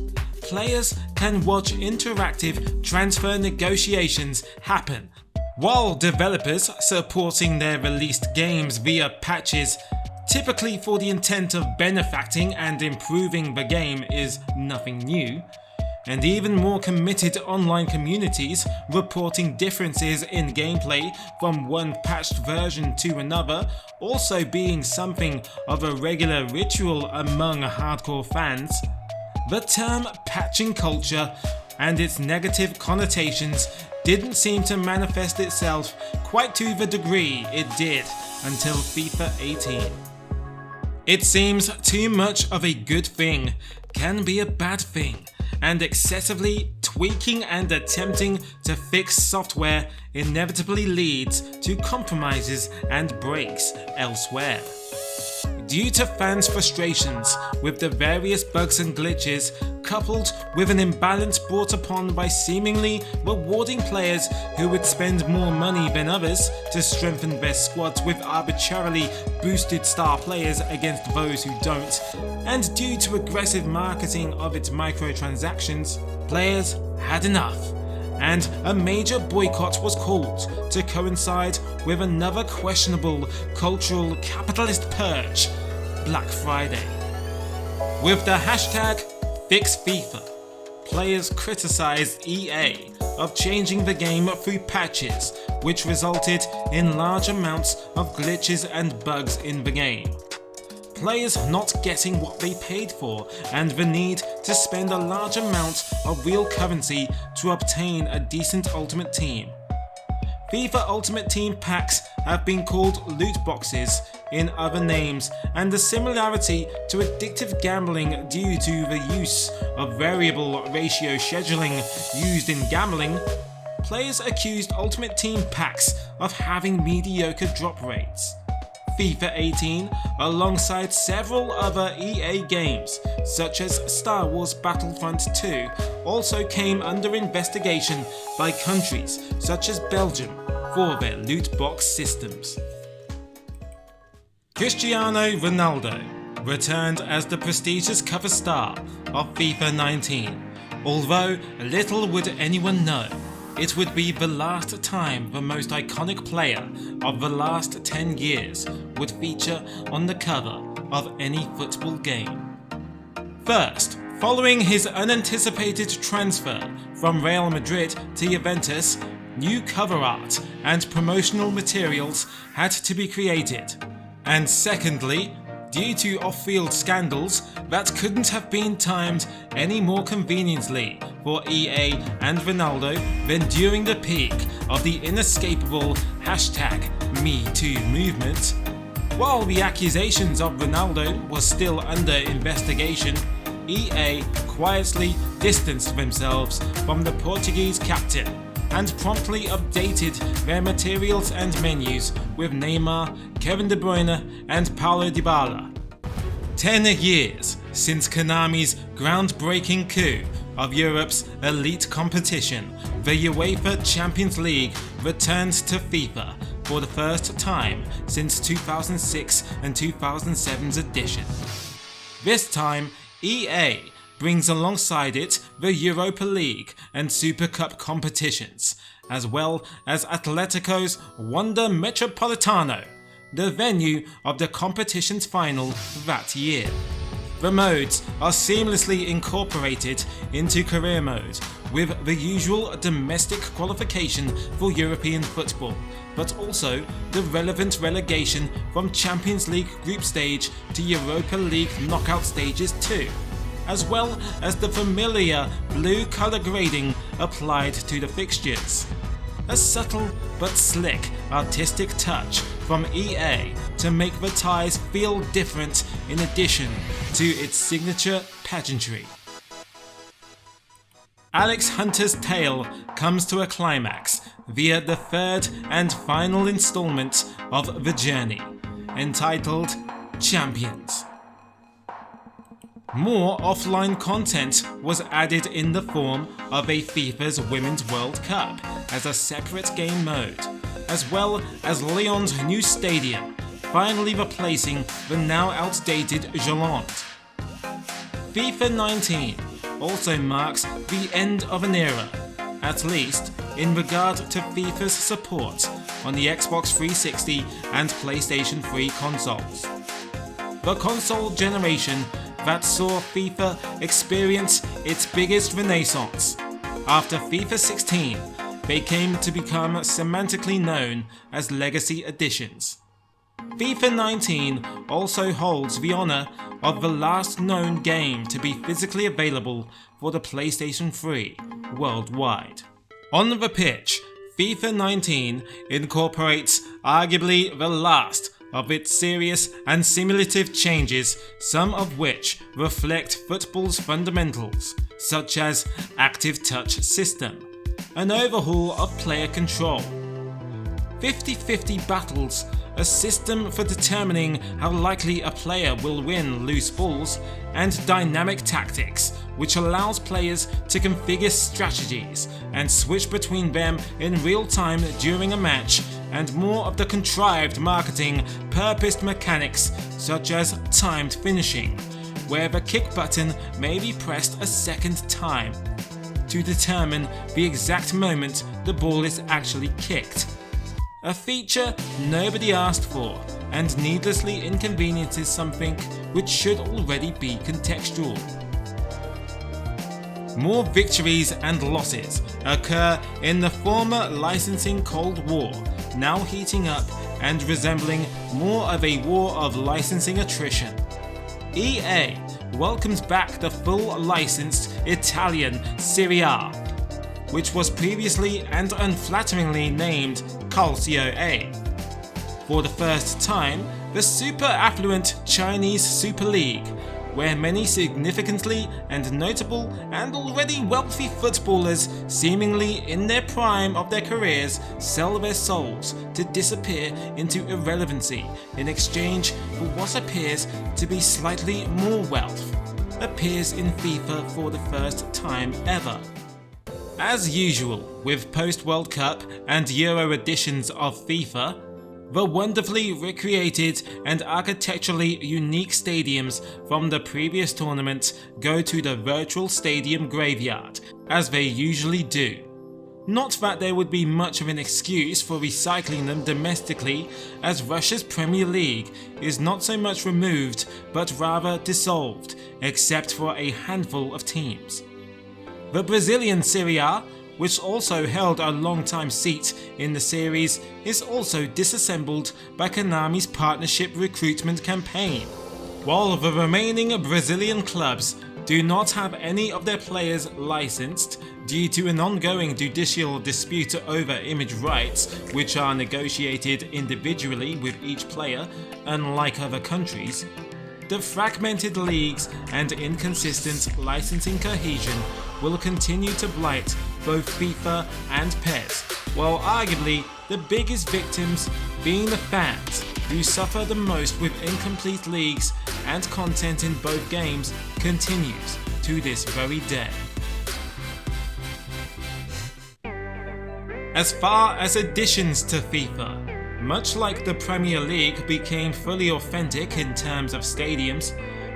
Speaker 1: Players can watch interactive transfer negotiations happen, while developers supporting their released games via patches, typically for the intent of benefacting and improving the game, is nothing new. And even more committed online communities reporting differences in gameplay from one patched version to another, also being something of a regular ritual among hardcore fans. The term patching culture and its negative connotations didn't seem to manifest itself quite to the degree it did until FIFA 18. It seems too much of a good thing can be a bad thing, and excessively tweaking and attempting to fix software inevitably leads to compromises and breaks elsewhere. Due to fans' frustrations with the various bugs and glitches, coupled with an imbalance brought upon by seemingly rewarding players who would spend more money than others to strengthen their squads with arbitrarily boosted star players against those who don't, and due to aggressive marketing of its microtransactions, players had enough, and a major boycott was called to coincide with another questionable cultural capitalist purge, Black Friday. With the hashtag #FixFIFA, players criticised EA of changing the game through patches, which resulted in large amounts of glitches and bugs in the game. Players not getting what they paid for, and the need to spend a large amount of real currency to obtain a decent Ultimate Team. FIFA Ultimate Team packs have been called loot boxes in other names, and the similarity to addictive gambling due to the use of variable ratio scheduling used in gambling. Players accused Ultimate Team packs of having mediocre drop rates. FIFA 18, alongside several other EA games, such as Star Wars Battlefront 2, also came under investigation by countries such as Belgium for their loot box systems. Cristiano Ronaldo returned as the prestigious cover star of FIFA 19, although little would anyone know it would be the last time the most iconic player of the last 10 years would feature on the cover of any football game. First, following his unanticipated transfer from Real Madrid to Juventus, new cover art and promotional materials had to be created. And secondly, due to off-field scandals that couldn't have been timed any more conveniently for EA and Ronaldo than during the peak of the inescapable #MeToo movement. While the accusations of Ronaldo was still under investigation, EA quietly distanced themselves from the Portuguese captain and promptly updated their materials and menus with Neymar, Kevin De Bruyne and Paulo Dybala. 10 years since Konami's groundbreaking coup of Europe's elite competition, the UEFA Champions League returns to FIFA for the first time since 2006 and 2007's edition. This time, EA brings alongside it the Europa League and Super Cup competitions, as well as Atletico's Wanda Metropolitano, the venue of the competition's final that year. The modes are seamlessly incorporated into career mode, with the usual domestic qualification for European football, but also the relevant relegation from Champions League group stage to Europa League knockout stages too, as well as the familiar blue colour grading applied to the fixtures. A subtle but slick artistic touch from EA to make the ties feel different in addition to its signature pageantry. Alex Hunter's tale comes to a climax via the third and final installment of the journey, entitled Champions. More offline content was added in the form of a FIFA's Women's World Cup as a separate game mode, as well as Lyon's new stadium, finally replacing the now outdated Jolande. FIFA 19 also marks the end of an era, at least in regard to FIFA's support on the Xbox 360 and PlayStation 3 consoles. The console generation that saw FIFA experience its biggest renaissance. After FIFA 16, they came to become semantically known as legacy editions. FIFA 19 also holds the honour of the last known game to be physically available for the PlayStation 3 worldwide. On the pitch, FIFA 19 incorporates arguably the last of its serious and simulative changes, some of which reflect football's fundamentals, such as active touch system, an overhaul of player control, 50-50 battles, a system for determining how likely a player will win loose balls, and dynamic tactics, which allows players to configure strategies and switch between them in real time during a match, and more of the contrived marketing purposed mechanics such as timed finishing, where the kick button may be pressed a second time to determine the exact moment the ball is actually kicked. A feature nobody asked for and needlessly inconveniences something which should already be contextual. More victories and losses occur in the former licensing Cold War, now heating up and resembling more of a war of licensing attrition. EA welcomes back the full licensed Italian Serie A, which was previously and unflatteringly named Calcio A. For the first time, the super affluent Chinese Super League, where many significantly and notable and already wealthy footballers seemingly in their prime of their careers sell their souls to disappear into irrelevancy in exchange for what appears to be slightly more wealth, appears in FIFA for the first time ever. As usual with post-World Cup and Euro editions of FIFA, the wonderfully recreated and architecturally unique stadiums from the previous tournament go to the virtual stadium graveyard, as they usually do. Not that there would be much of an excuse for recycling them domestically, as Russia's Premier League is not so much removed but rather dissolved, except for a handful of teams. The Brazilian Serie A, which also held a long-time seat in the series, is also disassembled by Konami's partnership recruitment campaign, while the remaining Brazilian clubs do not have any of their players licensed due to an ongoing judicial dispute over image rights, which are negotiated individually with each player, unlike other countries. The fragmented leagues and inconsistent licensing cohesion will continue to blight both FIFA and PES, while arguably the biggest victims being the fans, who suffer the most with incomplete leagues, and content in both games continues to this very day. As far as additions to FIFA, much like the Premier League became fully authentic in terms of stadiums,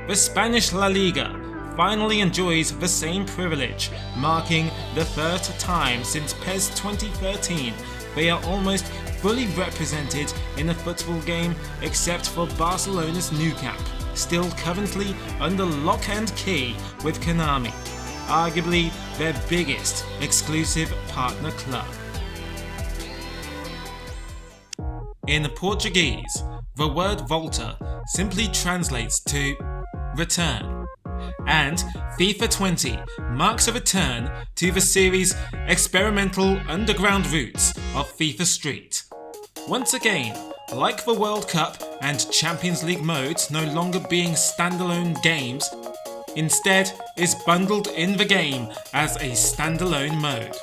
Speaker 1: the Spanish La Liga finally enjoys the same privilege, marking the third time since PES 2013 they are almost fully represented in a football game, except for Barcelona's Nou Camp, still currently under lock and key with Konami, arguably their biggest exclusive partner club. In Portuguese, the word volta simply translates to return, and FIFA 20 marks a return to the series' experimental underground roots of FIFA Street. Once again, like the World Cup and Champions League modes no longer being standalone games, instead is bundled in the game as a standalone mode.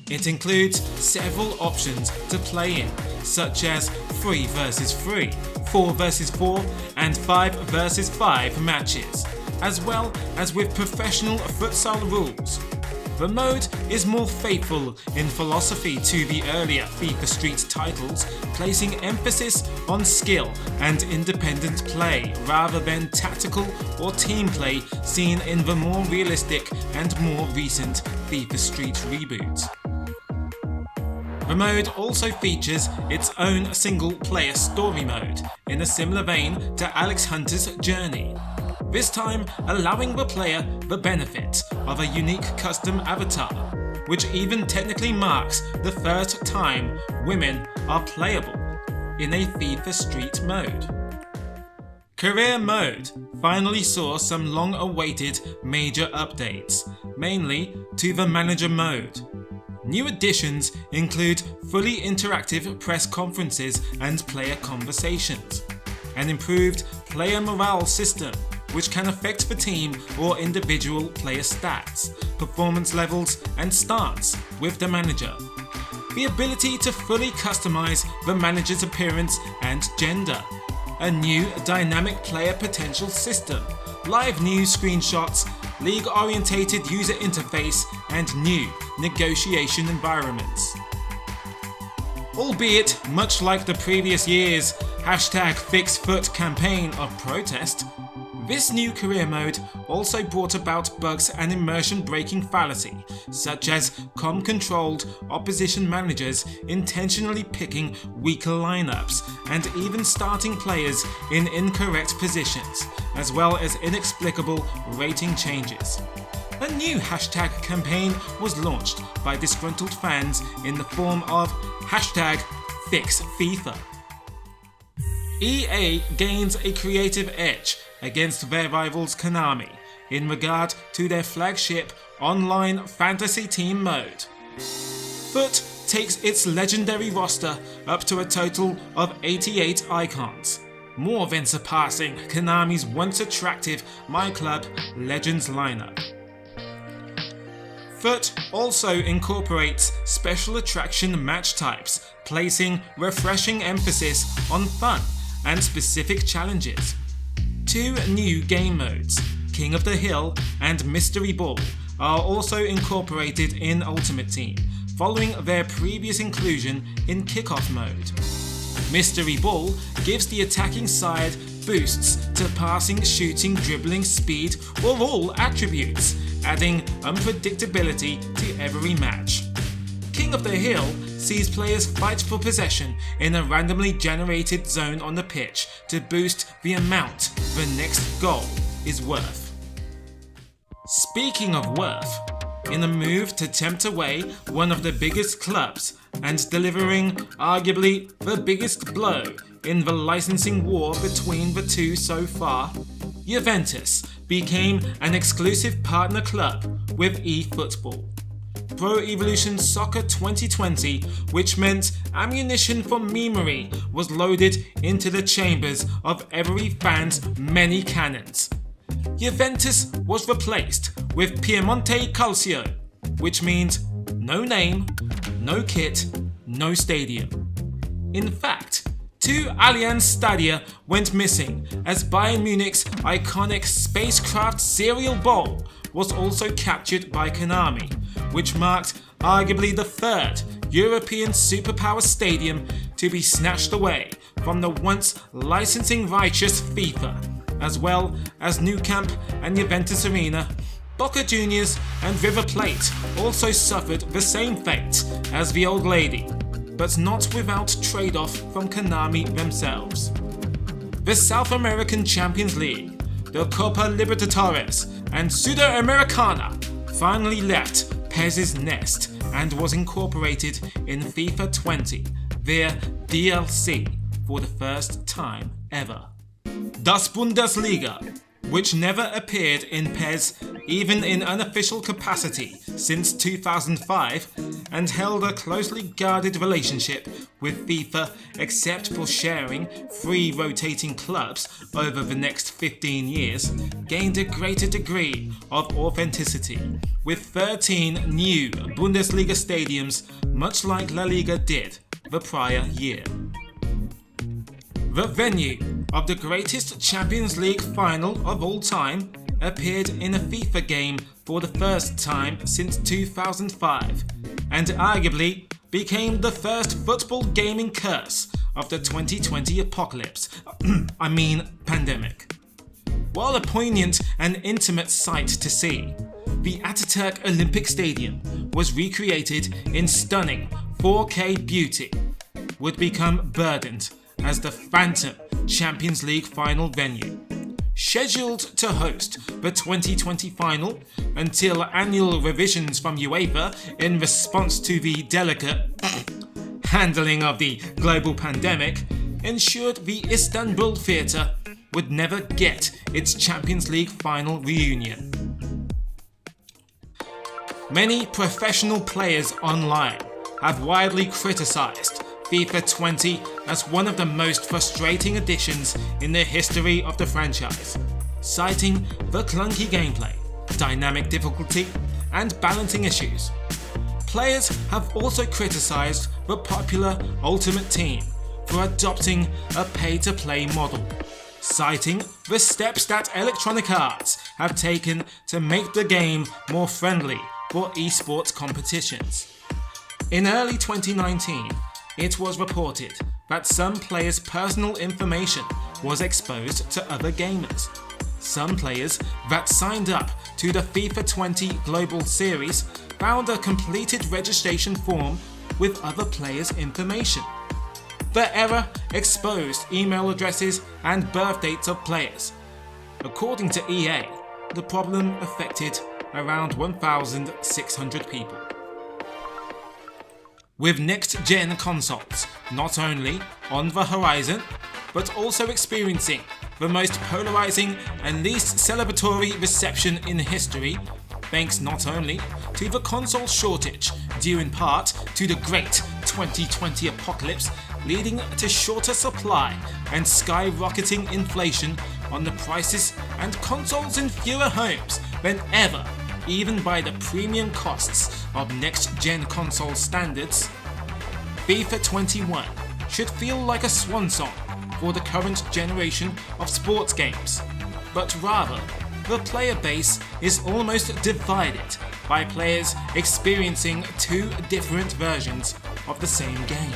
Speaker 1: It includes several options to play in, such as 3 vs 3, 4 vs 4 and 5 vs 5 matches, as well as with professional futsal rules. The mode is more faithful in philosophy to the earlier FIFA Street titles, placing emphasis on skill and independent play rather than tactical or team play seen in the more realistic and more recent FIFA Street reboots. The mode also features its own single-player story mode, in a similar vein to Alex Hunter's Journey, this time allowing the player the benefit of a unique custom avatar, which even technically marks the first time women are playable in a FIFA Street mode. Career Mode finally saw some long-awaited major updates, mainly to the Manager mode. New additions include fully interactive press conferences and player conversations, an improved player morale system which can affect the team or individual player stats, performance levels and starts with the manager, the ability to fully customize the manager's appearance and gender, a new dynamic player potential system, live news screenshots, league-orientated user interface, and new negotiation environments. Albeit much like the previous year's #FixFoot campaign of protest, this new career mode also brought about bugs and immersion-breaking fallacy, such as com-controlled opposition managers intentionally picking weaker lineups and even starting players in incorrect positions, as well as inexplicable rating changes. a new hashtag campaign was launched by disgruntled fans in the form of hashtag #FixFIFA. EA gains a creative edge against their rivals Konami in regard to their flagship online fantasy team mode. FUT takes its legendary roster up to a total of 88 icons, more than surpassing Konami's once attractive My Club Legends lineup. FUT also incorporates special attraction match types, placing refreshing emphasis on fun and specific challenges. 2 new game modes, King of the Hill and Mystery Ball, are also incorporated in Ultimate Team, following their previous inclusion in Kickoff mode. Mystery Ball gives the attacking side boosts to passing, shooting, dribbling, speed, or all attributes, adding unpredictability to every match. King of the Hill sees players fight for possession in a randomly generated zone on the pitch to boost the amount the next goal is worth. Speaking of worth, in a move to tempt away one of the biggest clubs and delivering arguably the biggest blow in the licensing war between the two so far, Juventus became an exclusive partner club with eFootball. Pro Evolution Soccer 2020, which meant ammunition for memery was loaded into the chambers of every fan's many cannons. Juventus was replaced with Piemonte Calcio, which means no name, no kit, no stadium. In fact, 2 Allianz Stadia went missing as Bayern Munich's iconic spacecraft serial bowl was also captured by Konami, which marked arguably the 3rd European superpower stadium to be snatched away from the once licensing righteous FIFA, as well as Nou Camp and Juventus Arena. Boca Juniors and River Plate also suffered the same fate as the old lady, but not without trade-off from Konami themselves. The South American Champions League, the Copa Libertadores and Sudamericana finally left PES's nest and was incorporated in FIFA 20, their DLC, for the first time ever. Das Bundesliga, which never appeared in PES even in unofficial capacity since 2005 and held a closely guarded relationship with FIFA except for sharing 3 rotating clubs over the next 15 years, gained a greater degree of authenticity, with 13 new Bundesliga stadiums, much like La Liga did the prior year. The venue of the greatest Champions League final of all time appeared in a FIFA game for the first time since 2005, and arguably became the first football gaming curse of the 2020 apocalypse, pandemic. While a poignant and intimate sight to see, the Ataturk Olympic Stadium was recreated in stunning 4K beauty, would become burdened as the phantom Champions League final venue, scheduled to host the 2020 final until annual revisions from UEFA in response to the delicate handling of the global pandemic ensured the Istanbul Theatre would never get its Champions League final reunion. Many professional players online have widely criticised FIFA 20 as one of the most frustrating additions in the history of the franchise, citing the clunky gameplay, dynamic difficulty, and balancing issues. Players have also criticised the popular Ultimate Team for adopting a pay-to-play model, citing the steps that Electronic Arts have taken to make the game more friendly for esports competitions. In early 2019, it was reported that some players' personal information was exposed to other gamers. Some players that signed up to the FIFA 20 Global Series found a completed registration form with other players' information. The error exposed email addresses and birth dates of players. According to EA, the problem affected around 1,600 people. With next-gen consoles not only on the horizon, but also experiencing the most polarizing and least celebratory reception in history, thanks not only to the console shortage due in part to the great 2020 apocalypse leading to shorter supply and skyrocketing inflation on the prices and consoles in fewer homes than ever, even by the premium costs of next-gen console standards, FIFA 21 should feel like a swan song for the current generation of sports games, but rather the player base is almost divided by players experiencing two different versions of the same game.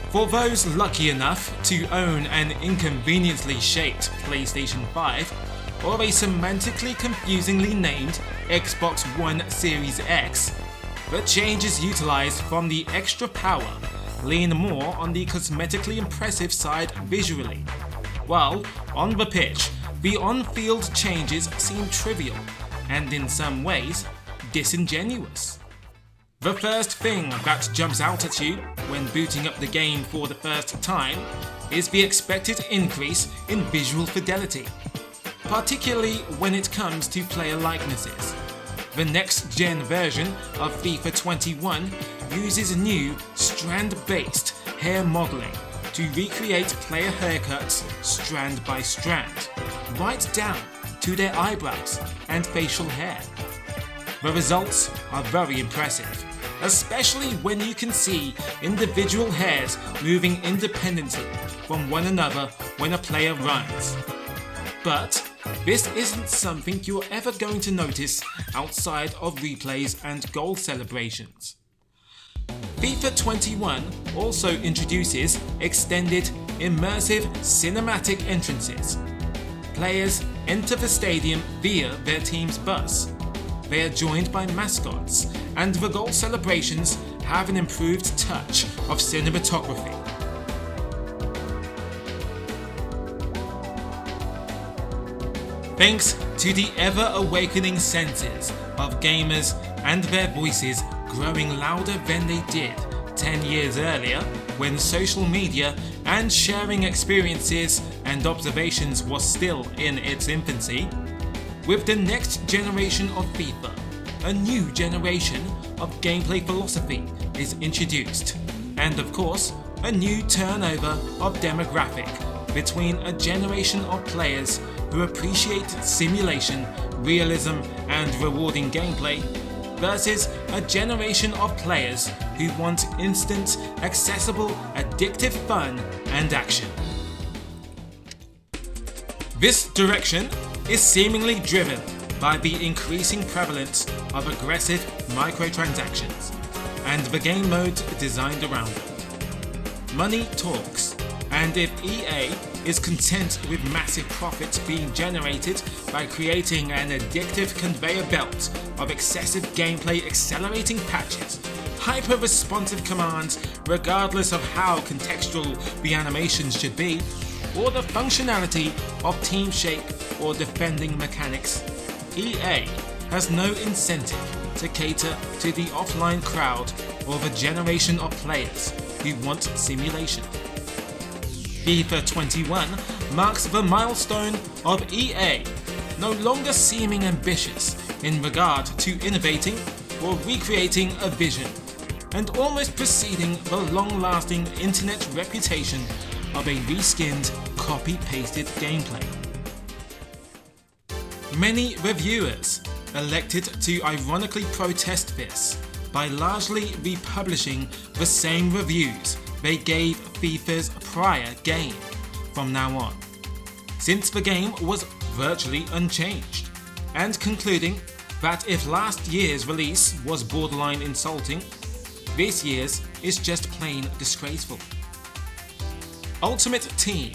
Speaker 1: For those lucky enough to own an inconveniently shaped PlayStation 5 or a semantically confusingly named Xbox One Series X, the changes utilized from the extra power lean more on the cosmetically impressive side visually, while on the pitch, the on-field changes seem trivial and in some ways disingenuous. The first thing that jumps out at you when booting up the game for the first time is the expected increase in visual fidelity, particularly when it comes to player likenesses. The next-gen version of FIFA 21 uses new strand-based hair modeling to recreate player haircuts strand by strand, right down to their eyebrows and facial hair. The results are very impressive, especially when you can see individual hairs moving independently from one another when a player runs. But this isn't something you're ever going to notice outside of replays and goal celebrations. FIFA 21 also introduces extended, immersive cinematic entrances. Players enter the stadium via their team's bus. They are joined by mascots, and the goal celebrations have an improved touch of cinematography. Thanks to the ever-awakening senses of gamers and their voices growing louder than they did 10 years earlier when social media and sharing experiences and observations was still in its infancy, with the next generation of FIFA, a new generation of gameplay philosophy is introduced, and of course, a new turnover of demographic between a generation of players who appreciate simulation, realism, and rewarding gameplay, versus a generation of players who want instant, accessible, addictive fun and action. This direction is seemingly driven by the increasing prevalence of aggressive microtransactions and the game mode designed around them. Money talks, and if EA is content with massive profits being generated by creating an addictive conveyor belt of excessive gameplay accelerating patches, hyper-responsive commands regardless of how contextual the animations should be, or the functionality of team shape or defending mechanics, EA has no incentive to cater to the offline crowd or the generation of players who want simulation. FIFA 21 marks the milestone of EA no longer seeming ambitious in regard to innovating or recreating a vision, and almost preceding the long-lasting internet reputation of a reskinned, copy-pasted gameplay. Many reviewers elected to ironically protest this by largely republishing the same reviews they gave FIFA's prior game from now on, since the game was virtually unchanged, and concluding that if last year's release was borderline insulting, this year's is just plain disgraceful. Ultimate Team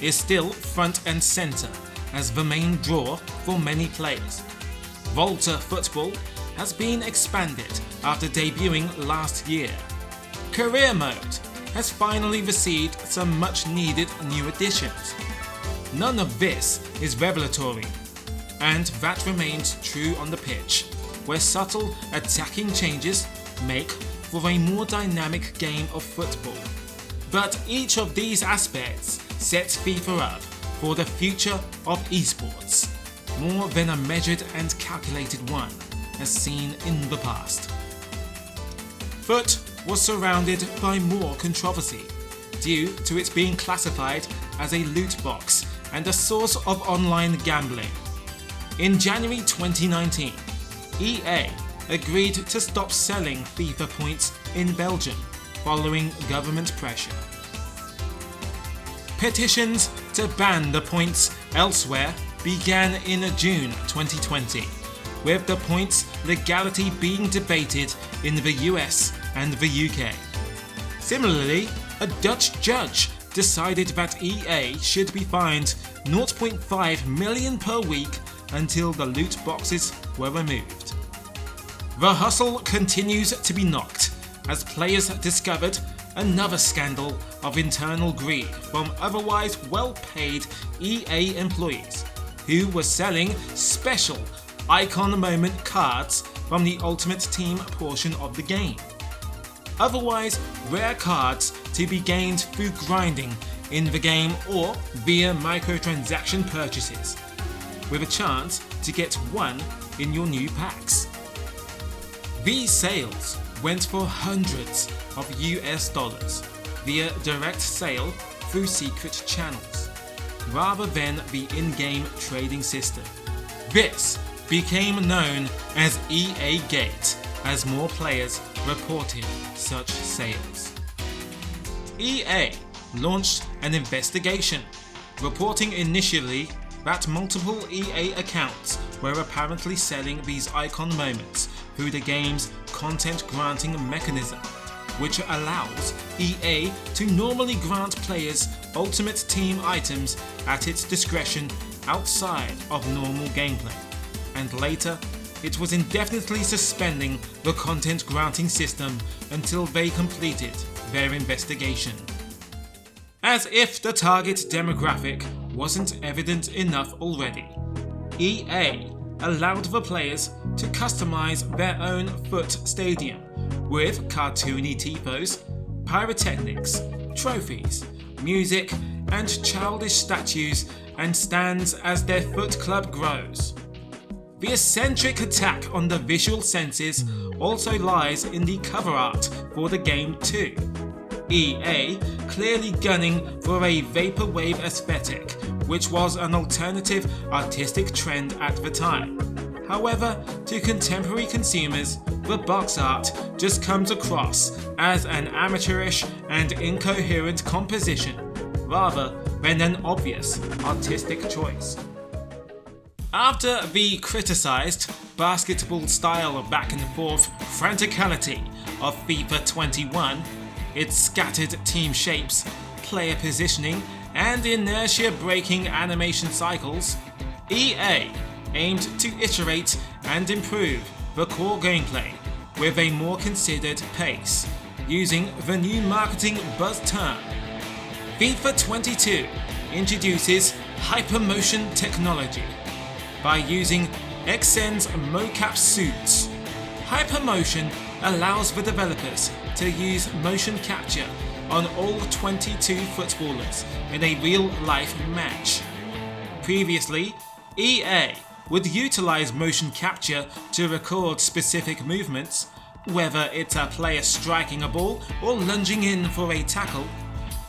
Speaker 1: is still front and center as the main draw for many players. Volta Football has been expanded after debuting last year. Career Mode has finally received some much needed new additions. None of this is revelatory, and that remains true on the pitch, where subtle attacking changes make for a more dynamic game of football. But each of these aspects sets FIFA up for the future of esports, more than a measured and calculated one as seen in the past. Foot was surrounded by more controversy due to its being classified as a loot box and a source of online gambling. In January 2019, EA agreed to stop selling FIFA points in Belgium following government pressure. Petitions to ban the points elsewhere began in June 2020, with the points legality being debated in the US and the UK. Similarly, a Dutch judge decided that EA should be fined $0.5 million per week until the loot boxes were removed. The hustle continues to be knocked as players discovered another scandal of internal greed from otherwise well-paid EA employees who were selling special icon moment cards from the Ultimate Team portion of the game. Otherwise rare cards to be gained through grinding in the game or via microtransaction purchases, with a chance to get one in your new packs. These sales went for hundreds of US dollars via direct sale through secret channels, rather than the in-game trading system. This became known as EA Gate as more players reported such sales. EA launched an investigation, reporting initially that multiple EA accounts were apparently selling these icon moments through the game's content granting mechanism, which allows EA to normally grant players Ultimate Team items at its discretion outside of normal gameplay, and later it was indefinitely suspending the content granting system until they completed their investigation. As if the target demographic wasn't evident enough already, EA allowed the players to customize their own foot stadium with cartoony tifos, pyrotechnics, trophies, music, and childish statues and stands as their foot club grows. The eccentric attack on the visual senses also lies in the cover art for the game too. EA clearly gunning for a vaporwave aesthetic, which was an alternative artistic trend at the time. However, to contemporary consumers, the box art just comes across as an amateurish and incoherent composition, rather than an obvious artistic choice. After the criticised basketball style back and forth franticality of FIFA 21, its scattered team shapes, player positioning, and inertia-breaking animation cycles, EA aimed to iterate and improve the core gameplay with a more considered pace, using the new marketing buzz term. FIFA 22 introduces hypermotion technology by using XN's mocap suits. Hypermotion allows the developers to use motion capture on all 22 footballers in a real-life match. Previously, EA would utilize motion capture to record specific movements, whether it's a player striking a ball or lunging in for a tackle.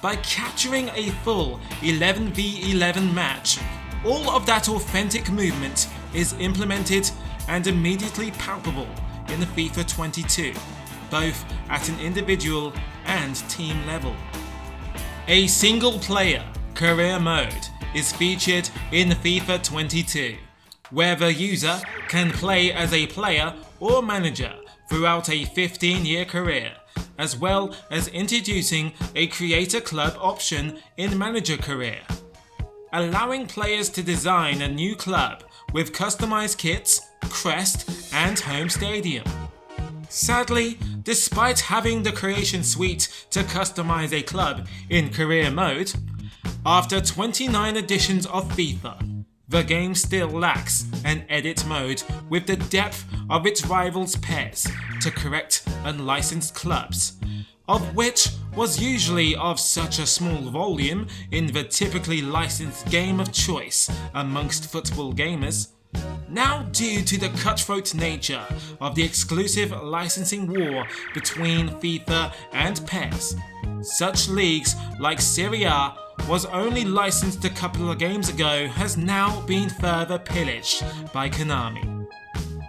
Speaker 1: By capturing a full 11v11 match, all of that authentic movement is implemented and immediately palpable in the FIFA 22, both at an individual and team level. A single-player career mode is featured in FIFA 22, where the user can play as a player or manager throughout a 15-year career, as well as introducing a creator club option in manager career, allowing players to design a new club with customized kits, crest, and home stadium. Sadly, despite having the creation suite to customize a club in career mode, after 29 editions of FIFA, the game still lacks an edit mode with the depth of its rivals' pairs to correct unlicensed clubs, of which was usually of such a small volume in the typically licensed game of choice amongst football gamers. Now, due to the cutthroat nature of the exclusive licensing war between FIFA and PES, such leagues like Serie A was only licensed a couple of games ago has now been further pillaged by Konami.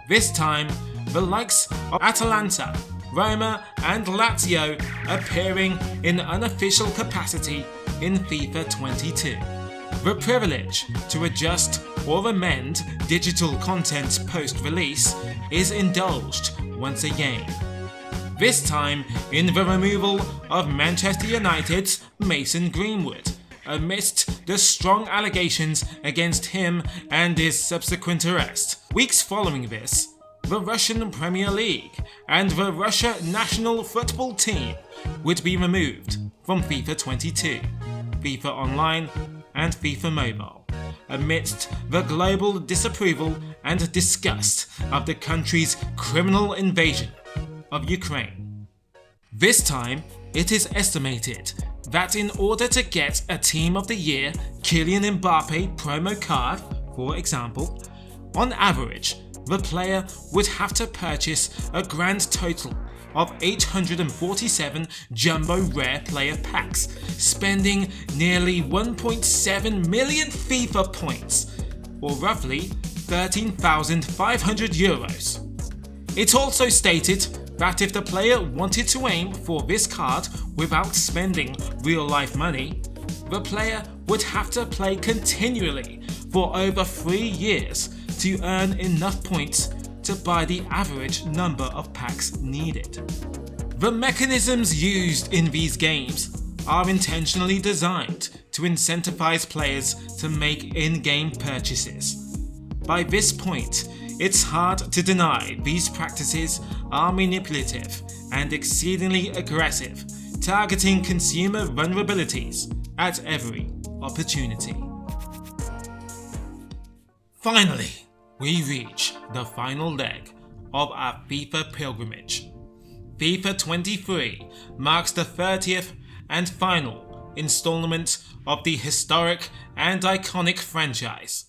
Speaker 1: This time, the likes of Atalanta, Roma and Lazio appearing in unofficial capacity in FIFA 22. The privilege to adjust or amend digital content post-release is indulged once again. This time in the removal of Manchester United's Mason Greenwood, amidst the strong allegations against him and his subsequent arrest. Weeks following this, the Russian Premier League and the Russia national football team would be removed from FIFA 22, FIFA Online and FIFA Mobile, amidst the global disapproval and disgust of the country's criminal invasion of Ukraine. This time, it is estimated that in order to get a Team of the Year Kylian Mbappe promo card, for example, on average, the player would have to purchase a grand total of 847 jumbo rare player packs, spending nearly 1.7 million FIFA points, or roughly 13,500 euros. It also stated that if the player wanted to aim for this card without spending real-life money, the player would have to play continually for over 3 years to earn enough points to buy the average number of packs needed. The mechanisms used in these games are intentionally designed to incentivize players to make in-game purchases. By this point, it's hard to deny these practices are manipulative and exceedingly aggressive, targeting consumer vulnerabilities at every opportunity. Finally, we reach the final leg of our FIFA pilgrimage. FIFA 23 marks the 30th and final installment of the historic and iconic franchise,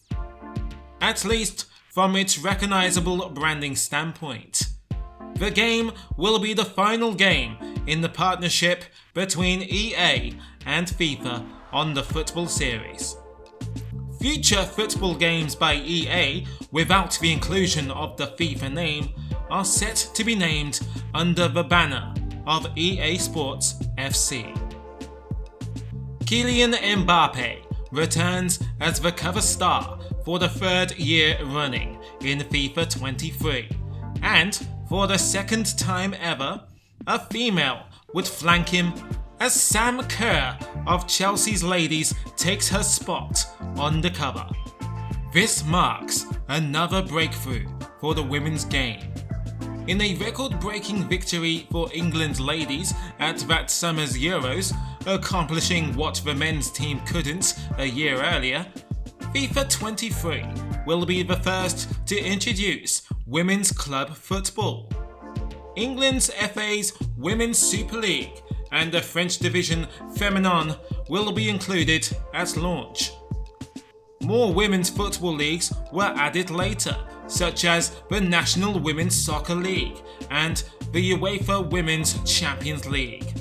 Speaker 1: at least from its recognizable branding standpoint. The game will be the final game in the partnership between EA and FIFA on the football series. Future football games by EA, without the inclusion of the FIFA name, are set to be named under the banner of EA Sports FC. Kylian Mbappe returns as the cover star for the 3rd year running in FIFA 23, and for the second time ever, a female would flank him as Sam Kerr of Chelsea's Ladies takes her spot on the cover. This marks another breakthrough for the women's game. In a record-breaking victory for England's ladies at that summer's Euros, accomplishing what the men's team couldn't a year earlier, FIFA 23 will be the first to introduce women's club football. England's FA's Women's Super League and the French division Féminin will be included at launch. More women's football leagues were added later, such as the National Women's Soccer League and the UEFA Women's Champions League.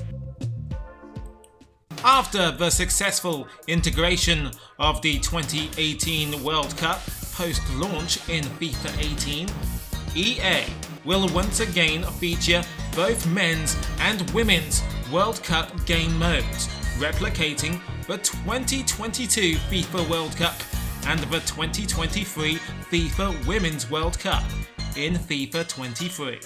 Speaker 1: After the successful integration of the 2018 World Cup post-launch in FIFA 18, EA will once again feature both men's and women's World Cup game modes, replicating the 2022 FIFA World Cup and the 2023 FIFA Women's World Cup in FIFA 23.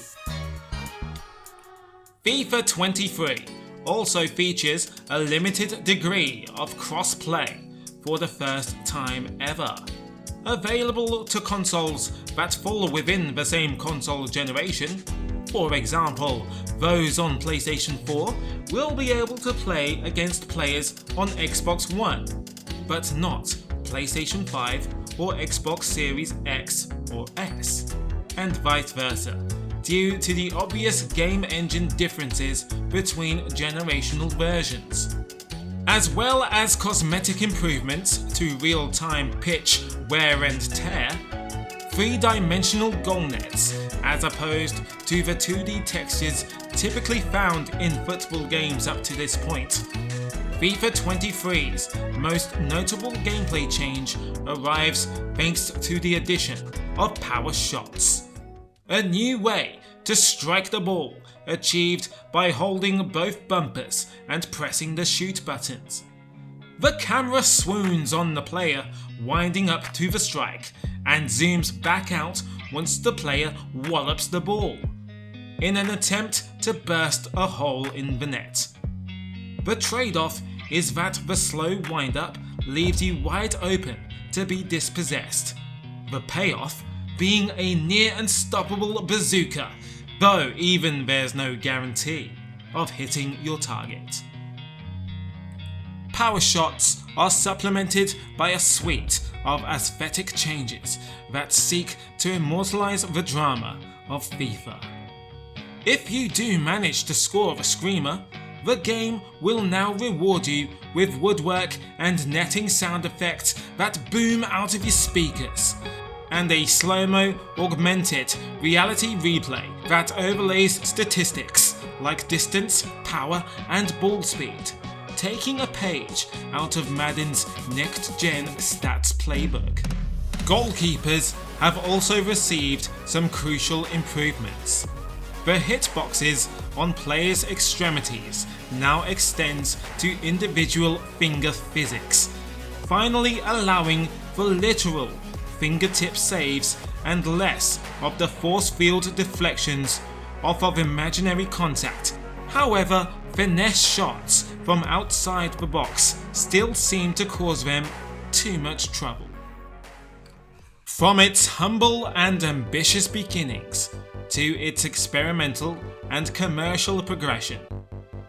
Speaker 1: FIFA 23 also features a limited degree of cross-play for the first time ever. Available to consoles that fall within the same console generation, for example, those on PlayStation 4 will be able to play against players on Xbox One, but not PlayStation 5 or Xbox Series X or S, and vice versa, due to the obvious game engine differences between generational versions. As well as cosmetic improvements to real-time pitch, wear and tear, three-dimensional goal nets, as opposed to the 2D textures typically found in football games up to this point. FIFA 23's most notable gameplay change arrives thanks to the addition of power shots, a new way to strike the ball achieved by holding both bumpers and pressing the shoot buttons. The camera swoons on the player winding up to the strike and zooms back out once the player wallops the ball, in an attempt to burst a hole in the net. The trade-off is that the slow wind-up leaves you wide open to be dispossessed, the payoff being a near unstoppable bazooka, though even there's no guarantee of hitting your target. Power shots are supplemented by a suite of aesthetic changes that seek to immortalize the drama of FIFA. If you do manage to score a screamer, the game will now reward you with woodwork and netting sound effects that boom out of your speakers, and a slow-mo augmented reality replay that overlays statistics like distance, power and ball speed, taking a page out of Madden's next-gen stats playbook. Goalkeepers have also received some crucial improvements. The hitboxes on players' extremities now extends to individual finger physics, finally allowing for literal fingertip saves and less of the force field deflections off of imaginary contact. However, finesse shots from outside the box still seem to cause them too much trouble. From its humble and ambitious beginnings to its experimental and commercial progression,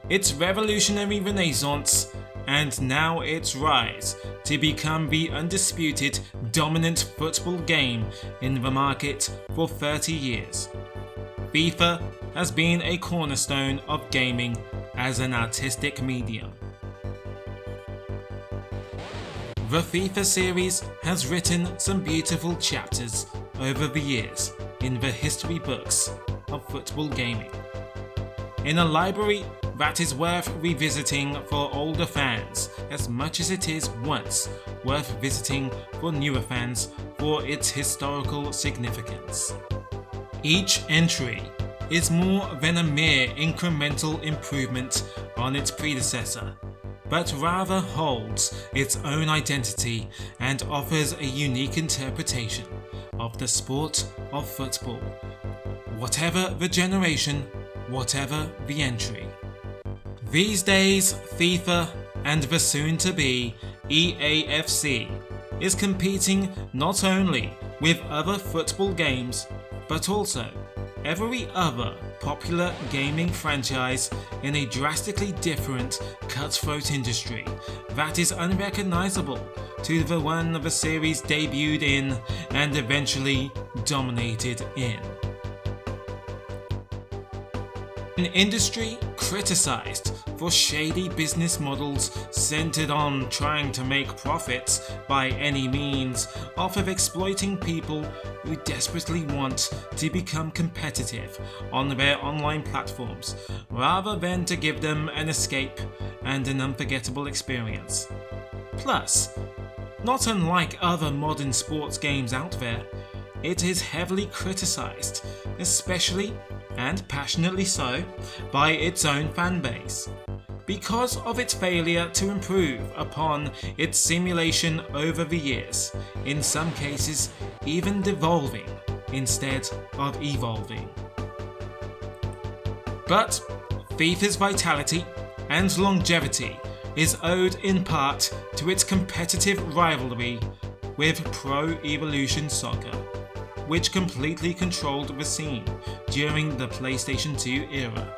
Speaker 1: its revolutionary renaissance, and now its rise to become the undisputed dominant football game in the market for 30 years, FIFA has been a cornerstone of gaming as an artistic medium. The FIFA series has written some beautiful chapters over the years in the history books of football gaming. In a library that is worth revisiting for older fans as much as it is once worth visiting for newer fans for its historical significance. Each entry is more than a mere incremental improvement on its predecessor, but rather holds its own identity and offers a unique interpretation of the sport of football, whatever the generation, whatever the entry. These days, FIFA and the soon-to-be EAFC is competing not only with other football games, but also every other popular gaming franchise in a drastically different cutthroat industry that is unrecognizable to the one the series debuted in and eventually dominated in. An industry criticized for shady business models centered on trying to make profits by any means off of exploiting people who desperately want to become competitive on their online platforms rather than to give them an escape and an unforgettable experience. Plus, not unlike other modern sports games out there, it is heavily criticized, especially and passionately so, by its own fanbase, because of its failure to improve upon its simulation over the years, in some cases even devolving instead of evolving. But FIFA's vitality and longevity is owed in part to its competitive rivalry with Pro Evolution Soccer, which completely controlled the scene during the PlayStation 2 era.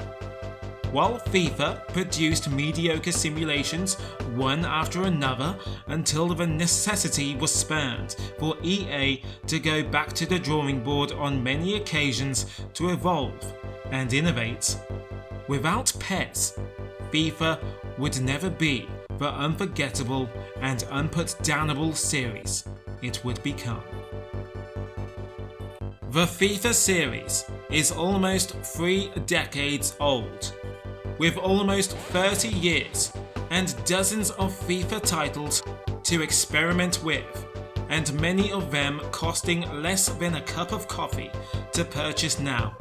Speaker 1: while FIFA produced mediocre simulations one after another until the necessity was spurned for EA to go back to the drawing board on many occasions to evolve and innovate. Without PES, FIFA would never be the unforgettable and unputdownable series it would become. The FIFA series is almost 3 decades old, with almost 30 years and dozens of FIFA titles to experiment with, and many of them costing less than a cup of coffee to purchase now.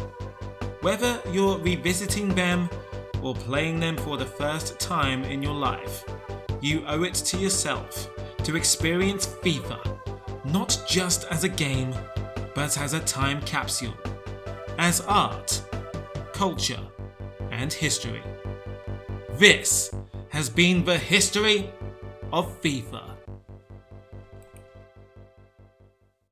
Speaker 1: Whether you're revisiting them or playing them for the first time in your life, you owe it to yourself to experience FIFA not just as a game, but as a time capsule, as art, culture, and history. This has been the history of FIFA.